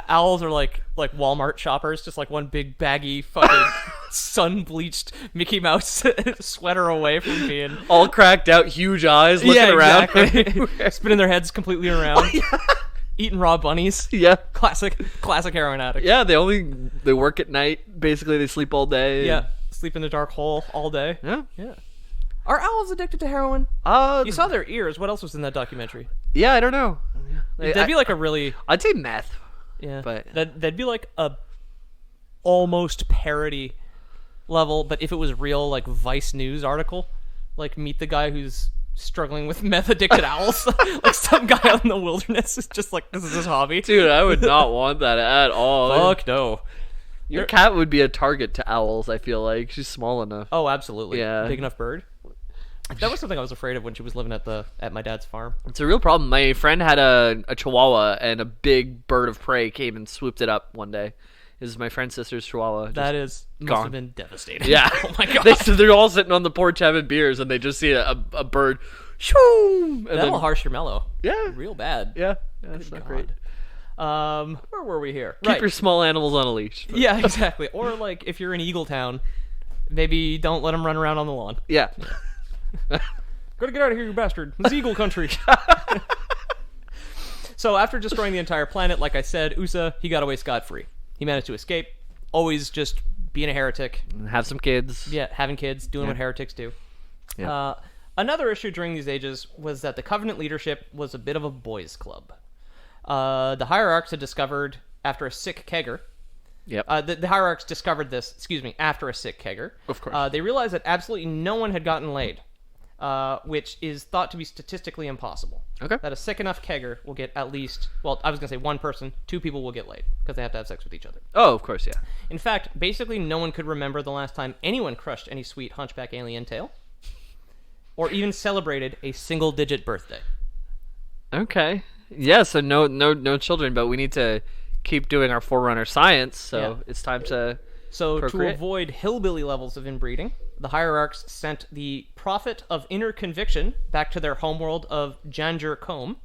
owls are like Walmart shoppers, just one big baggy fucking sun bleached Mickey Mouse sweater away from being all cracked out, huge eyes looking around, spinning their heads completely around. Eating raw bunnies. Yeah. Classic heroin addict. Yeah, they work at night. Basically, they sleep all day. Yeah. Sleep in the dark hole all day. Yeah. Yeah. Are owls addicted to heroin? You saw their ears. What else was in that documentary? Yeah, I don't know. That'd be a really... I'd say meth. Yeah. But that'd be a almost parody level, but if it was real, Vice News article. Meet the guy who's struggling with meth-addicted owls. Some guy out in the wilderness is just this is his hobby. Dude, I would not want that at all. Fuck no. Your cat would be a target to owls, I feel like. She's small enough. Oh, absolutely. Yeah. Big enough bird. That was something I was afraid of when she was living at my dad's farm. It's a real problem. My friend had a chihuahua, and a big bird of prey came and swooped it up one day. This is my friend's sister's chihuahua. Must have been devastating. Yeah. Oh my god. They're all sitting on the porch having beers, and they just see a bird. Shoo! That'll harsh your mellow. Yeah. Real bad. Yeah. That's not great. Where were we here? Keep your small animals on a leash. But... Yeah, exactly. Or if you're in Eagletown, maybe don't let them run around on the lawn. Yeah. Gotta get out of here, you bastard. It's Eagle country. So after destroying the entire planet, like I said, USA, he got away scot-free. He managed to escape, always just being a heretic. Have some kids. Yeah, having kids, doing what heretics do. Yeah. Another issue during these ages was that the Covenant leadership was a bit of a boys' club. The hierarchs had discovered, after a sick Kegger, Yep. The hierarchs discovered this, after a sick kegger. Of course. They realized that absolutely no one had gotten laid, which is thought to be statistically impossible. Okay. That a sick enough kegger will get at least, well, I was going to say one person, 2 people will get laid, because they have to have sex with each other. Oh, of course, yeah. In fact, basically no one could remember the last time anyone crushed any sweet hunchback alien tail, or even celebrated a single-digit birthday. Okay. Yeah, so no children, but we need to keep doing our Forerunner science, so it's time to procreate. To avoid hillbilly levels of inbreeding, the hierarchs sent the prophet of inner conviction back to their homeworld of Janjur Combe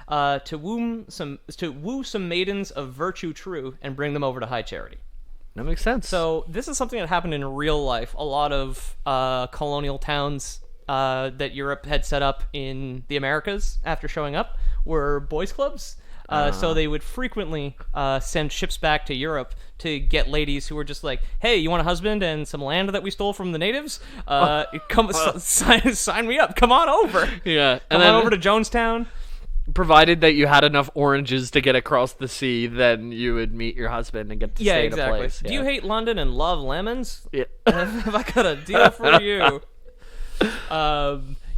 to woo some maidens of virtue true and bring them over to high charity. That makes sense. So this is something that happened in real life. A lot of colonial towns that Europe had set up in the Americas after showing up were boys' clubs. So they would frequently send ships back to Europe to get ladies who were just like, hey, you want a husband and some land that we stole from the natives? Sign me up. Come on over. Yeah. Come on over to Jonestown. Provided that you had enough oranges to get across the sea, then you would meet your husband and get to stay in a place. Do you hate London and love lemons? Yeah. Have I got a deal for you?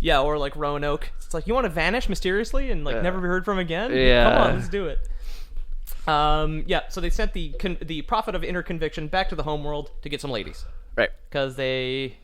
Yeah, or like Roanoke. It's like, you want to vanish mysteriously and like never be heard from again? Yeah. Come on, let's do it. So they sent the prophet of inner conviction back to the homeworld to get some ladies. Right. Because they,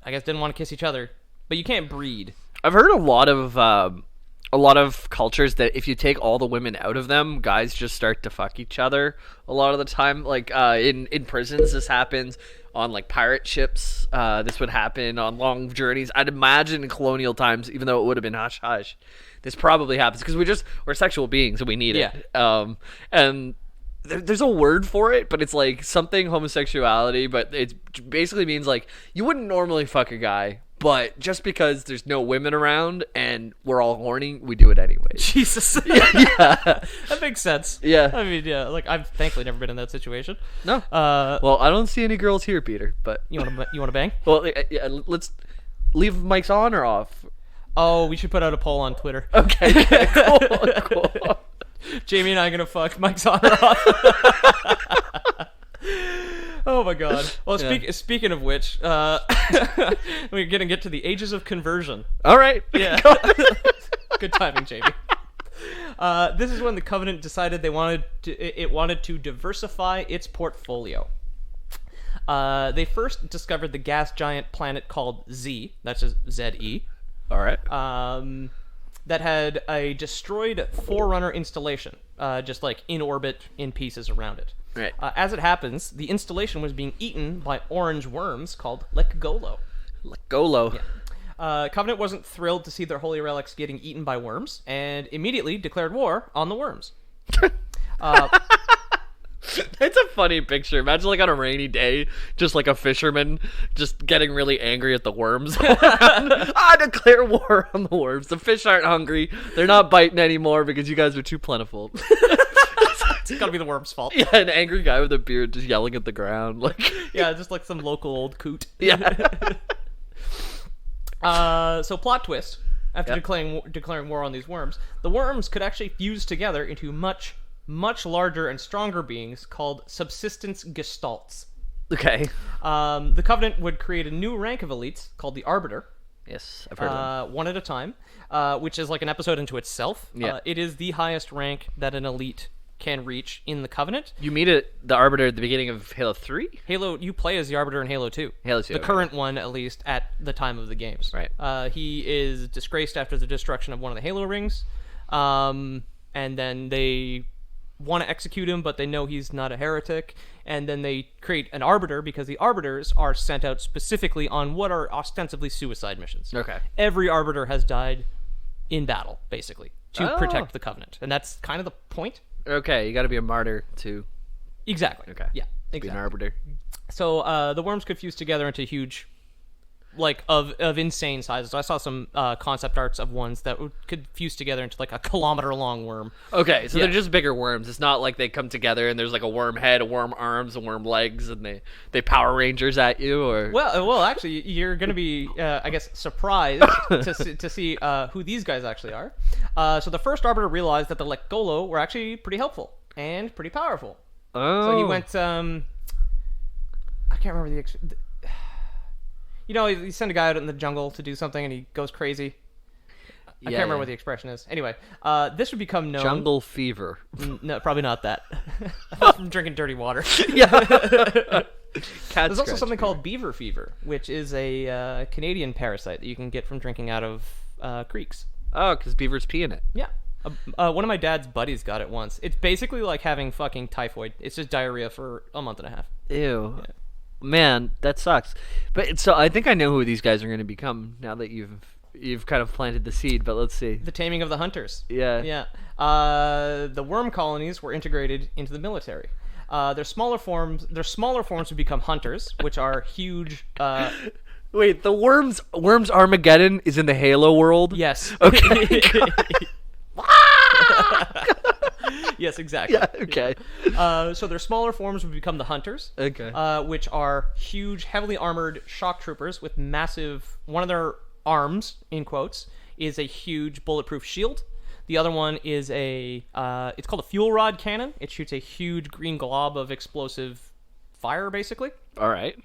I guess, didn't want to kiss each other. But you can't breed. I've heard a lot of cultures that if you take all the women out of them, guys just start to fuck each other a lot of the time. Like in prisons, this happens. On like pirate ships, this would happen on long journeys. I'd imagine in colonial times, even though it would have been hush hush, this probably happens because we're sexual beings and we need it. And there's a word for it, but it's like something homosexuality, but it basically means like you wouldn't normally fuck a guy, but just because there's no women around and we're all horny, we do it anyway. Jesus. Yeah. That makes sense. Yeah. I mean, yeah, like I've thankfully never been in that situation. No. Well, I don't see any girls here, Peter, but you want to bang? Well, yeah, let's leave mics on or off. Oh, we should put out a poll on Twitter. Okay. Cool. Jamie and I are going to fuck Mike's on or off. Oh my god. Well, speaking of which, we're going to get to the ages of conversion. All right. Yeah. Good timing, Jamie. This is when the Covenant decided it wanted to diversify its portfolio. They first discovered the gas giant planet called Z. That's just Z-E. All right. That had a destroyed Forerunner installation, just like in orbit, in pieces around it. Right. As it happens, the installation was being eaten by orange worms called Lekgolo. Lekgolo. Yeah. Covenant wasn't thrilled to see their holy relics getting eaten by worms, and immediately declared war on the worms. It's a funny picture. Imagine like on a rainy day, just like a fisherman just getting really angry at the worms. I declare war on the worms. The fish aren't hungry. They're not biting anymore because you guys are too plentiful. It's gotta be the worm's fault. Yeah, an angry guy with a beard just yelling at the ground. Like, yeah, just like some local old coot. Yeah. So plot twist. After declaring war on these worms, the worms could actually fuse together into much larger and stronger beings called subsistence gestalts. Okay. The Covenant would create a new rank of elites called the Arbiter. Yes, I've heard of them. One at a time, which is like an episode into itself. Yeah. It is the highest rank that an elite can reach in the Covenant. You meet the Arbiter at the beginning of Halo 3? You play as the Arbiter in Halo 2. Halo 2. The current one, at least, at the time of the games. Right. He is disgraced after the destruction of one of the Halo rings. And then they want to execute him, but they know he's not a heretic. And then they create an Arbiter, because the Arbiters are sent out specifically on what are ostensibly suicide missions. Okay. Every Arbiter has died in battle, basically, to protect the Covenant. And that's kind of the point. Okay, you got to be a martyr to... Exactly. Okay. Yeah, Be exactly. an arbiter. So the worms could fuse together into huge, like, of insane sizes. I saw some concept arts of ones that could fuse together into like a kilometer-long worm. Okay, so Yeah. they're just bigger worms. It's not like they come together and there's like a worm head, a worm arms, a worm legs, and they Power Rangers at you, or... Well, actually, you're going to be, I guess, surprised to see who these guys actually are. So the first Arbiter realized that the Lekgolo were actually pretty helpful and pretty powerful. Oh. So he went. I can't remember you send a guy out in the jungle to do something, and he goes crazy. I can't remember what the expression is. Anyway, this would become known. Jungle fever. No, probably not that. I'm drinking dirty water. Yeah. There's also something called beaver fever, which is a Canadian parasite that you can get from drinking out of creeks. Oh, because beavers pee in it. Yeah. One of my dad's buddies got it once. It's basically like having fucking typhoid. It's just diarrhea for a month and a half. Ew. Yeah. Man, that sucks. But so I think I know who these guys are going to become now that you've kind of planted the seed, but let's see. The taming of the hunters. Yeah. Yeah. The worm colonies were integrated into the military. Their smaller forms would become hunters, which are huge. Wait, the worms Armageddon is in the Halo world? Yes. Okay. Yes, exactly. Yeah, okay. So their smaller forms would become the hunters. Okay. Which are huge, heavily armored shock troopers with massive. One of their arms, in quotes, is a huge bulletproof shield. The other one is it's called a fuel rod cannon. It shoots a huge green glob of explosive fire, basically. All right.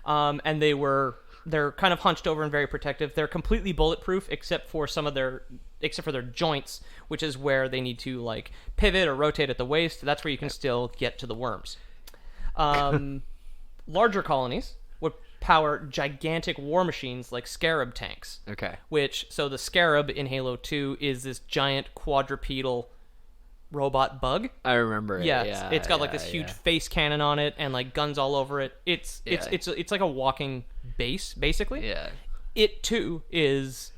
And they're kind of hunched over and very protective. They're completely bulletproof except for their joints, which is where they need to like pivot or rotate at the waist. That's where you can still get to the worms. Larger colonies would power gigantic war machines like Scarab tanks. Okay. So the Scarab in Halo 2 is this giant quadrupedal robot bug. I remember it. Yeah, it's got like this huge face cannon on it and like guns all over it. It's like a walking base basically. Yeah. It too is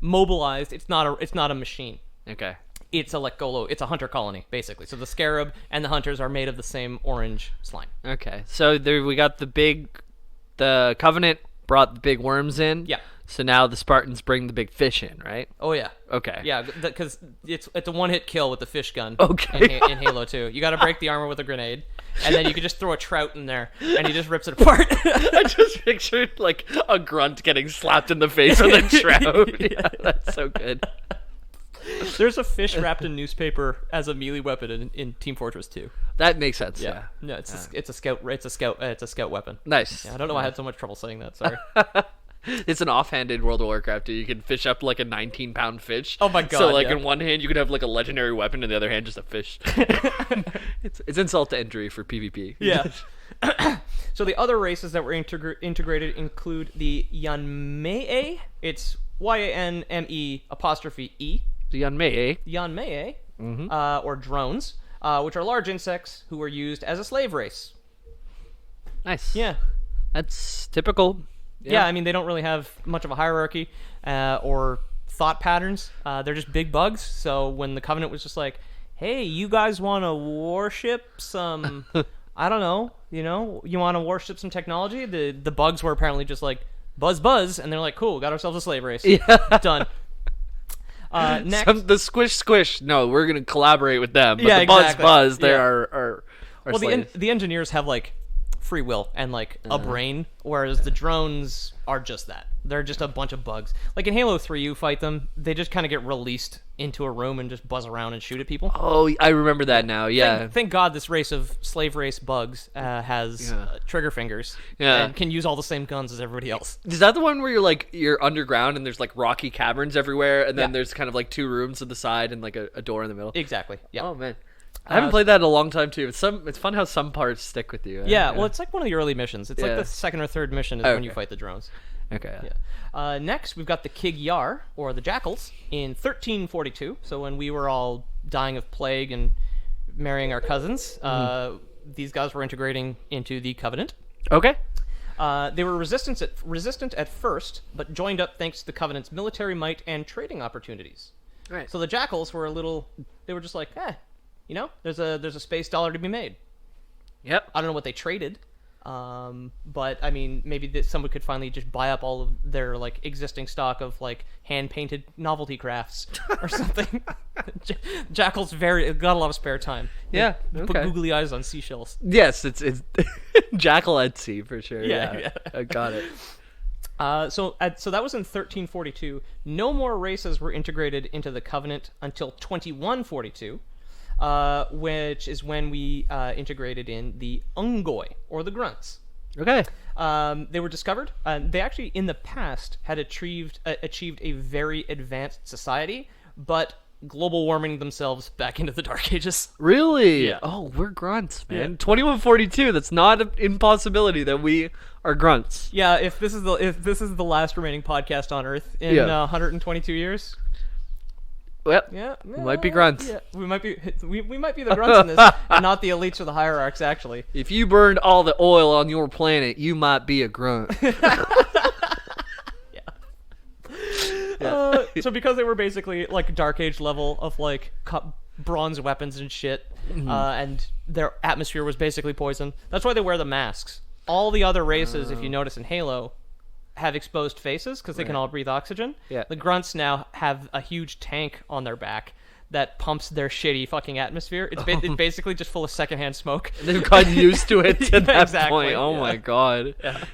mobilized. It's not a machine. Okay. It's a hunter colony basically. So the Scarab and the hunters are made of the same orange slime. Okay. So there we got the Covenant brought the big worms in. Yeah. So now the Spartans bring the big fish in, right? Oh yeah. Okay. Yeah, because it's a one-hit kill with the fish gun. Okay. In Halo 2, you got to break the armor with a grenade, and then you can just throw a trout in there, and he just rips it apart. I just pictured like a grunt getting slapped in the face with a trout. Yeah, that's so good. There's a fish wrapped in newspaper as a melee weapon in Team Fortress 2. That makes sense. Yeah. No, it's a scout weapon. Nice. Yeah, I don't know why I had so much trouble saying that. Sorry. It's an offhanded World of Warcraft. You can fish up like a 19-pound fish. Oh my god! So like in one hand you could have like a legendary weapon, in the other hand just a fish. It's insult to injury for PvP. Yeah. So the other races that were integrated include the Yanmei. It's Yanme apostrophe E. The Yanmei. Yanmei, or drones, which are large insects who were used as a slave race. Nice. Yeah. That's typical. Yeah, I mean, they don't really have much of a hierarchy or thought patterns. They're just big bugs. So when the Covenant was just like, hey, you guys want to worship some, I don't know, you want to worship some technology? The bugs were apparently just like, buzz, and they're like, cool, got ourselves a slave race. Yeah. Done. Next. The squish. No, we're going to collaborate with them. But yeah, the exactly. buzz, they are well, slaves. the engineers have, like, free will and like a brain, whereas the drones are just that. They're just a bunch of bugs. Like in Halo 3, you fight them, they just kind of get released into a room and just buzz around and shoot at people. Oh, I remember that now. Yeah. Thank God this race of slave race bugs has trigger fingers and can use all the same guns as everybody else. Is that the one where you're underground and there's like rocky caverns everywhere, and then there's kind of like two rooms to the side and like a door in the middle? Exactly. Yeah. Oh man. I haven't played that in a long time too. It's fun how some parts stick with you. Yeah, well, it's like one of the early missions. It's like the second or third mission is when you fight the drones. Okay. Yeah. Next, we've got the Kig Yar, or the Jackals, in 1342. So when we were all dying of plague and marrying our cousins, these guys were integrating into the Covenant. Okay. They were resistant at first, but joined up thanks to the Covenant's military might and trading opportunities. Right. So the Jackals were they were just like, there's a space dollar to be made. Yep. I don't know what they traded, but I mean, maybe someone could finally just buy up all of their like existing stock of like hand painted novelty crafts or something. Jackal's got a lot of spare time. Yeah. Put googly eyes on seashells. Yes, it's Jackal at sea for sure. Yeah. I got it. So that was in 1342. No more races were integrated into the Covenant until 2142. which is when we integrated in the Ungoi, or the grunts. Okay. They were discovered. They actually, in the past, had achieved a very advanced society, but global warming themselves back into the Dark Ages. Really? Yeah. Oh, we're grunts, man. Yeah. 2142. That's not an impossibility that we are grunts. Yeah, if this is the last remaining podcast on Earth in 122 years. Well, Yeah, might be grunts. Yeah, we might be the grunts in this, and not the elites or the hierarchs. Actually, if you burned all the oil on your planet, you might be a grunt. So because they were basically like Dark Age level of like bronze weapons and shit, and their atmosphere was basically poison. That's why they wear the masks. All the other races, if you notice in Halo, have exposed faces because they can all breathe oxygen. Yeah. The grunts now have a huge tank on their back that pumps their shitty fucking atmosphere. It's basically just full of secondhand smoke. They've gotten used to it to that Exactly, point. Oh my god. Yeah.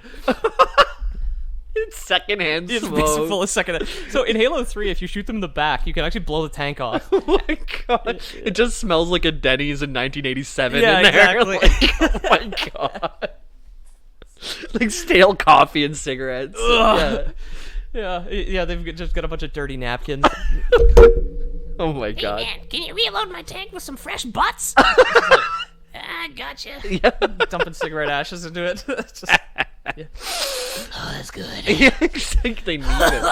It's secondhand It's smoke. basically full of secondhand. So in Halo 3, if you shoot them in the back, you can actually blow the tank off. Oh my god. It just smells like a Denny's in 1987 Yeah, in there. exactly. Like, oh my god. Like stale coffee and cigarettes. Yeah, they've just got a bunch of dirty napkins. Oh my god. Hey man, can you reload my tank with some fresh butts? I gotcha. Yeah. Dumping cigarette ashes into it. It's just, yeah. Oh, that's good. Yeah, it's like they need it.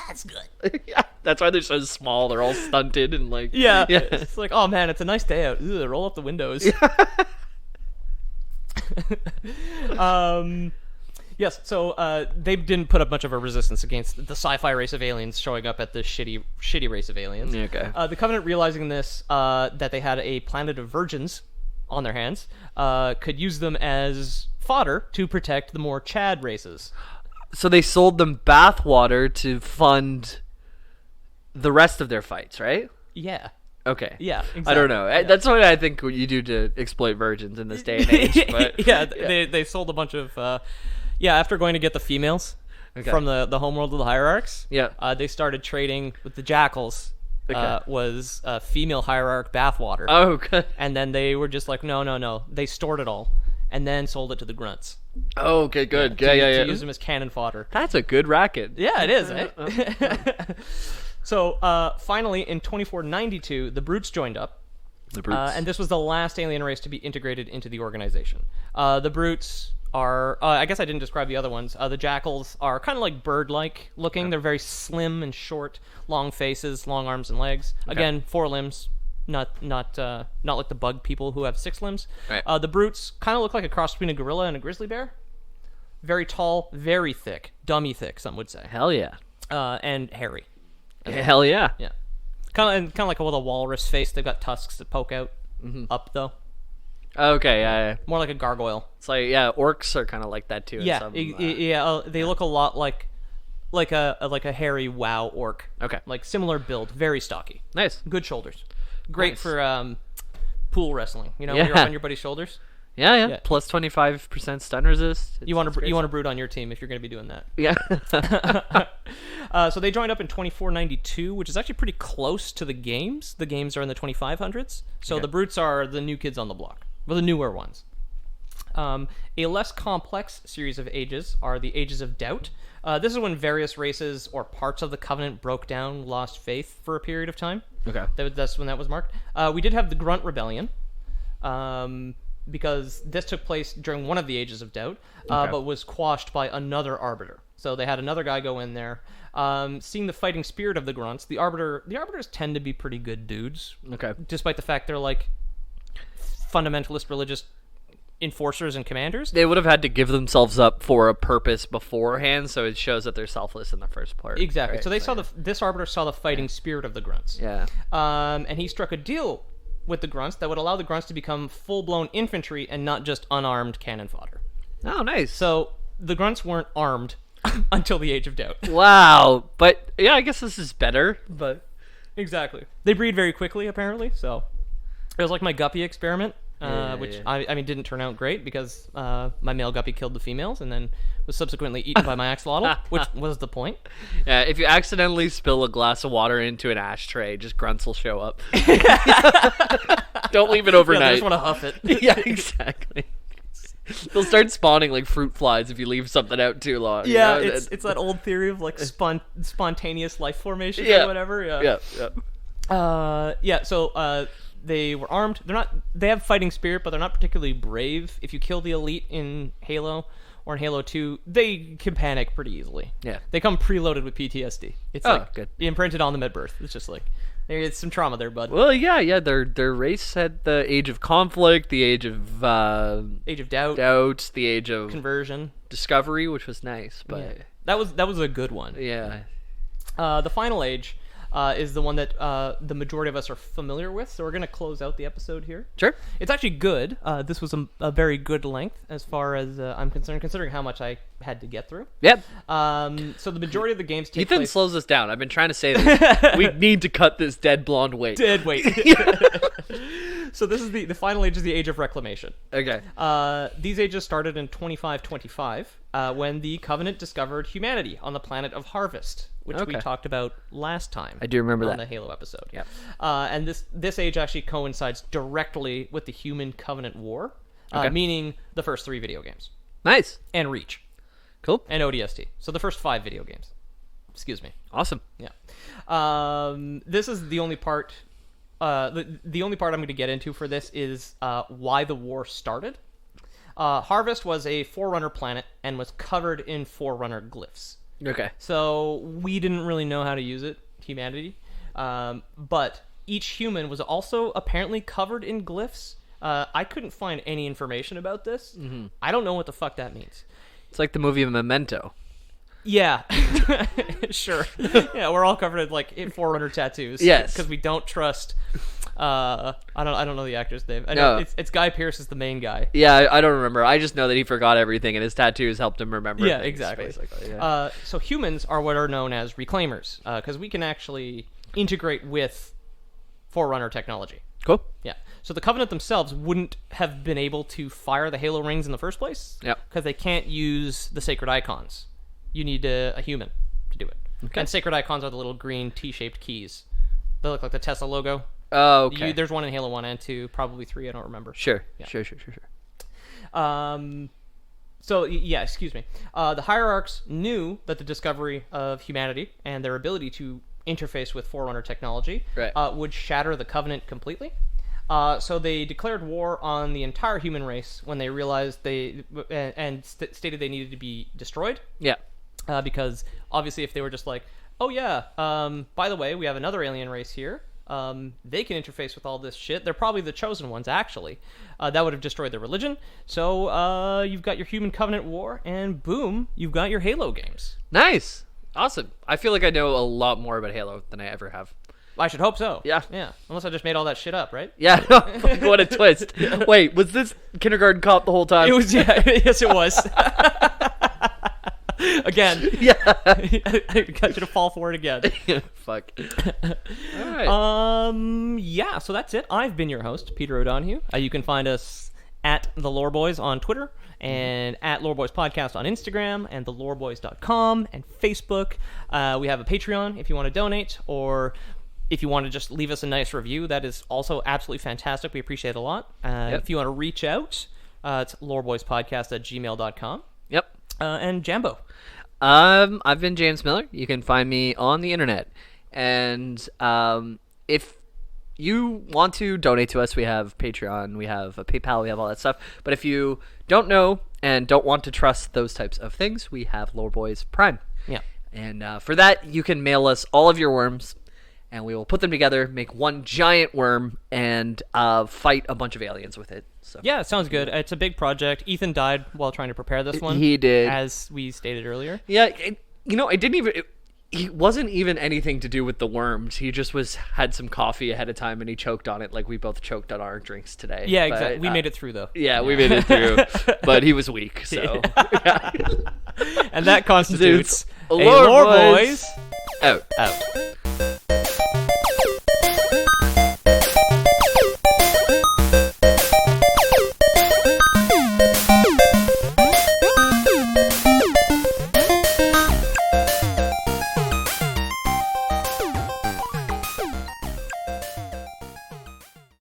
That's good. Yeah, that's why they're so small. They're all stunted and like. Yeah. It's like, oh man, it's a nice day out. Ugh, roll up the windows. Yes, so they didn't put up much of a resistance against the sci-fi race of aliens showing up at the shitty race of aliens. Okay. The Covenant, realizing this, that they had a planet of virgins on their hands, could use them as fodder to protect the more Chad races. So they sold them bathwater to fund the rest of their fights, right? Yeah. Okay. Yeah, exactly. I don't know. Yeah. That's what I think you do to exploit virgins in this day and age. But yeah, they sold a bunch of... after going to get the females from the homeworld of the hierarchs, they started trading with the jackals. Was female hierarch bathwater. Oh, good. And then they were just like, no. They stored it all and then sold it to the grunts. Oh, okay, good. To use them as cannon fodder. That's a good racket. Yeah, it is, eh? So, finally, in 2492, the Brutes joined up. The Brutes. And this was the last alien race to be integrated into the organization. The Brutes are... I guess I didn't describe the other ones. The Jackals are kind of like bird-like looking. Yeah. They're very slim and short, long faces, long arms and legs. Okay. Again, 4 limbs. Not like the bug people who have 6 limbs. Right. The Brutes kind of look like a cross between a gorilla and a grizzly bear. Very tall, very thick. Dummy thick, some would say. Hell yeah. And hairy. Hell yeah. Yeah. Kind of like with a walrus face. They've got tusks that poke out. Up, though. Okay, yeah. More like a gargoyle. It's like, orcs are kind of like that, too. Yeah, they look a lot like a hairy WoW orc. Okay. Like, similar build. Very stocky. Nice. Good shoulders. Great for pool wrestling. You know, Yeah. when you're up on your buddy's shoulders. Yeah. Plus 25% stun resist. You want to brood on your team if you're going to be doing that. Yeah. So they joined up in 2492, which is actually pretty close to the games. The games are in the 2500s. So the Brutes are the new kids on the block. Well, the newer ones. A less complex series of ages are the Ages of Doubt. This is when various races or parts of the Covenant broke down, lost faith for a period of time. Okay. That's when that was marked. We did have the Grunt Rebellion. Because this took place during one of the Ages of Doubt, but was quashed by another Arbiter. So they had another guy go in there. Seeing the fighting spirit of the Grunts, the Arbiters tend to be pretty good dudes. Okay. Despite the fact they're like fundamentalist religious enforcers and commanders. They would have had to give themselves up for a purpose beforehand, so it shows that they're selfless in the first part. Exactly. Right? So they this Arbiter saw the fighting spirit of the Grunts. Yeah. And he struck a deal with the Grunts that would allow the Grunts to become full-blown infantry and not just unarmed cannon fodder. Oh, nice. So the Grunts weren't armed until the Age of Doubt. Wow. But, yeah, I guess this is better, but... Exactly. They breed very quickly, apparently, so... It was like my guppy experiment. which I mean didn't turn out great because my male guppy killed the females and then was subsequently eaten by my axolotl, which was the point. Yeah, if you accidentally spill a glass of water into an ashtray, just grunts will show up. Don't leave it overnight. Yeah, they just want to huff it. Yeah, exactly. They'll start spawning like fruit flies if you leave something out too long. Yeah, you know? it's that old theory of like spontaneous life formation Yeah. or whatever. Yeah. So they were armed. They have fighting spirit, but they're not particularly brave. If you kill the elite in Halo or in Halo 2, they can panic pretty easily. Yeah. They come preloaded with PTSD. It's Good. imprinted on them at birth. It's just like there's some trauma there, bud. Well, yeah. Their race had the age of conflict, the age of Age of doubt, the age of conversion, discovery, which was nice, but that was a good one. yeah. The final age is the one that the majority of us are familiar with, so we're going to close out the episode here. Sure. It's actually good. This was a very good length as far as I'm concerned, considering how much I had to get through. Yep. So the majority of the games take Ethan place... slows us down. I've been trying to say this. We need to cut this dead blonde weight. Dead weight. So this is the final age is the Age of Reclamation. Okay. These ages started in 2525 when the Covenant discovered humanity on the planet of Harvest, which we Okay. talked about last time. I do remember on that. the Halo episode. Yep. And this age actually coincides directly with the Human Covenant War, meaning the first 3 video games, Nice. and Reach, Cool. and ODST. So the first 5 video games. Excuse me. Awesome. Yeah. This is the only part. The only part I'm going to get into for this is why the war started. Harvest was a Forerunner planet and was covered in Forerunner glyphs. Okay. So we didn't really know how to use it, humanity. But each human was also apparently covered in glyphs. I couldn't find any information about this. Mm-hmm. I don't know what the fuck that means. It's like the movie Memento. Yeah, sure. Yeah, we're all covered in like Forerunner tattoos. Yes, because we don't trust. I don't know the actor's name. I know No. it's Guy Pearce is the main guy. Yeah, I don't remember. I just know that he forgot everything, and his tattoos helped him remember. Yeah, things, exactly. Basically. Yeah. So humans are what are known as reclaimers because we can actually integrate with Forerunner technology. Cool. Yeah. So the Covenant themselves wouldn't have been able to fire the Halo rings in the first place. Yep. Because they can't use the sacred icons. You need a human to do it. Okay. And sacred icons are the little green T-shaped keys. They look like the Tesla logo. Oh, okay. There's one in Halo 1 and 2, probably 3, I don't remember. Sure. Yeah. Sure. So, yeah, excuse me. The Hierarchs knew that the discovery of humanity and their ability to interface with Forerunner technology would shatter the Covenant completely. So they declared war on the entire human race when they realized stated they needed to be destroyed. Yeah. Because obviously if they were just like, oh yeah, by the way, we have another alien race here. They can interface with all this shit. They're probably the chosen ones, actually. That would have destroyed their religion. So you've got your Human Covenant War, and boom, you've got your Halo games. Nice. Awesome. I feel like I know a lot more about Halo than I ever have. I should hope so. Yeah. Yeah. Unless I just made all that shit up, right? Yeah. What a twist. Wait, was this Kindergarten Cop the whole time? It was, yeah. Yes, it was. Again. Yeah. I got you to fall for it again. Fuck. All right. Yeah, so that's it. I've been your host, Peter O'Donohue. You can find us at The Lore Boys on Twitter and at Lore Boys Podcast on Instagram and theloreboys.com and Facebook. We have a Patreon if you want to donate, or if you want to just leave us a nice review. That is also absolutely fantastic. We appreciate it a lot. If you want to reach out, it's loreboyspodcast@gmail.com. Yep. And Jambo. I've been James Miller. You can find me on the internet. And if you want to donate to us, we have Patreon, we have a PayPal, we have all that stuff. But if you don't know and don't want to trust those types of things, we have Lore Boys Prime. Yeah. And for that, you can mail us all of your worms, and we will put them together, make one giant worm, and fight a bunch of aliens with it. So. Yeah, it sounds good. It's a big project. Ethan died while trying to prepare this one. He did. As we stated earlier. Yeah, I didn't even... It wasn't even anything to do with the worms. He just had some coffee ahead of time, and he choked on it like we both choked on our drinks today. Yeah, exactly. We made it through, though. Yeah, we made it through. But he was weak, so... And that constitutes a Lore Boys out. out.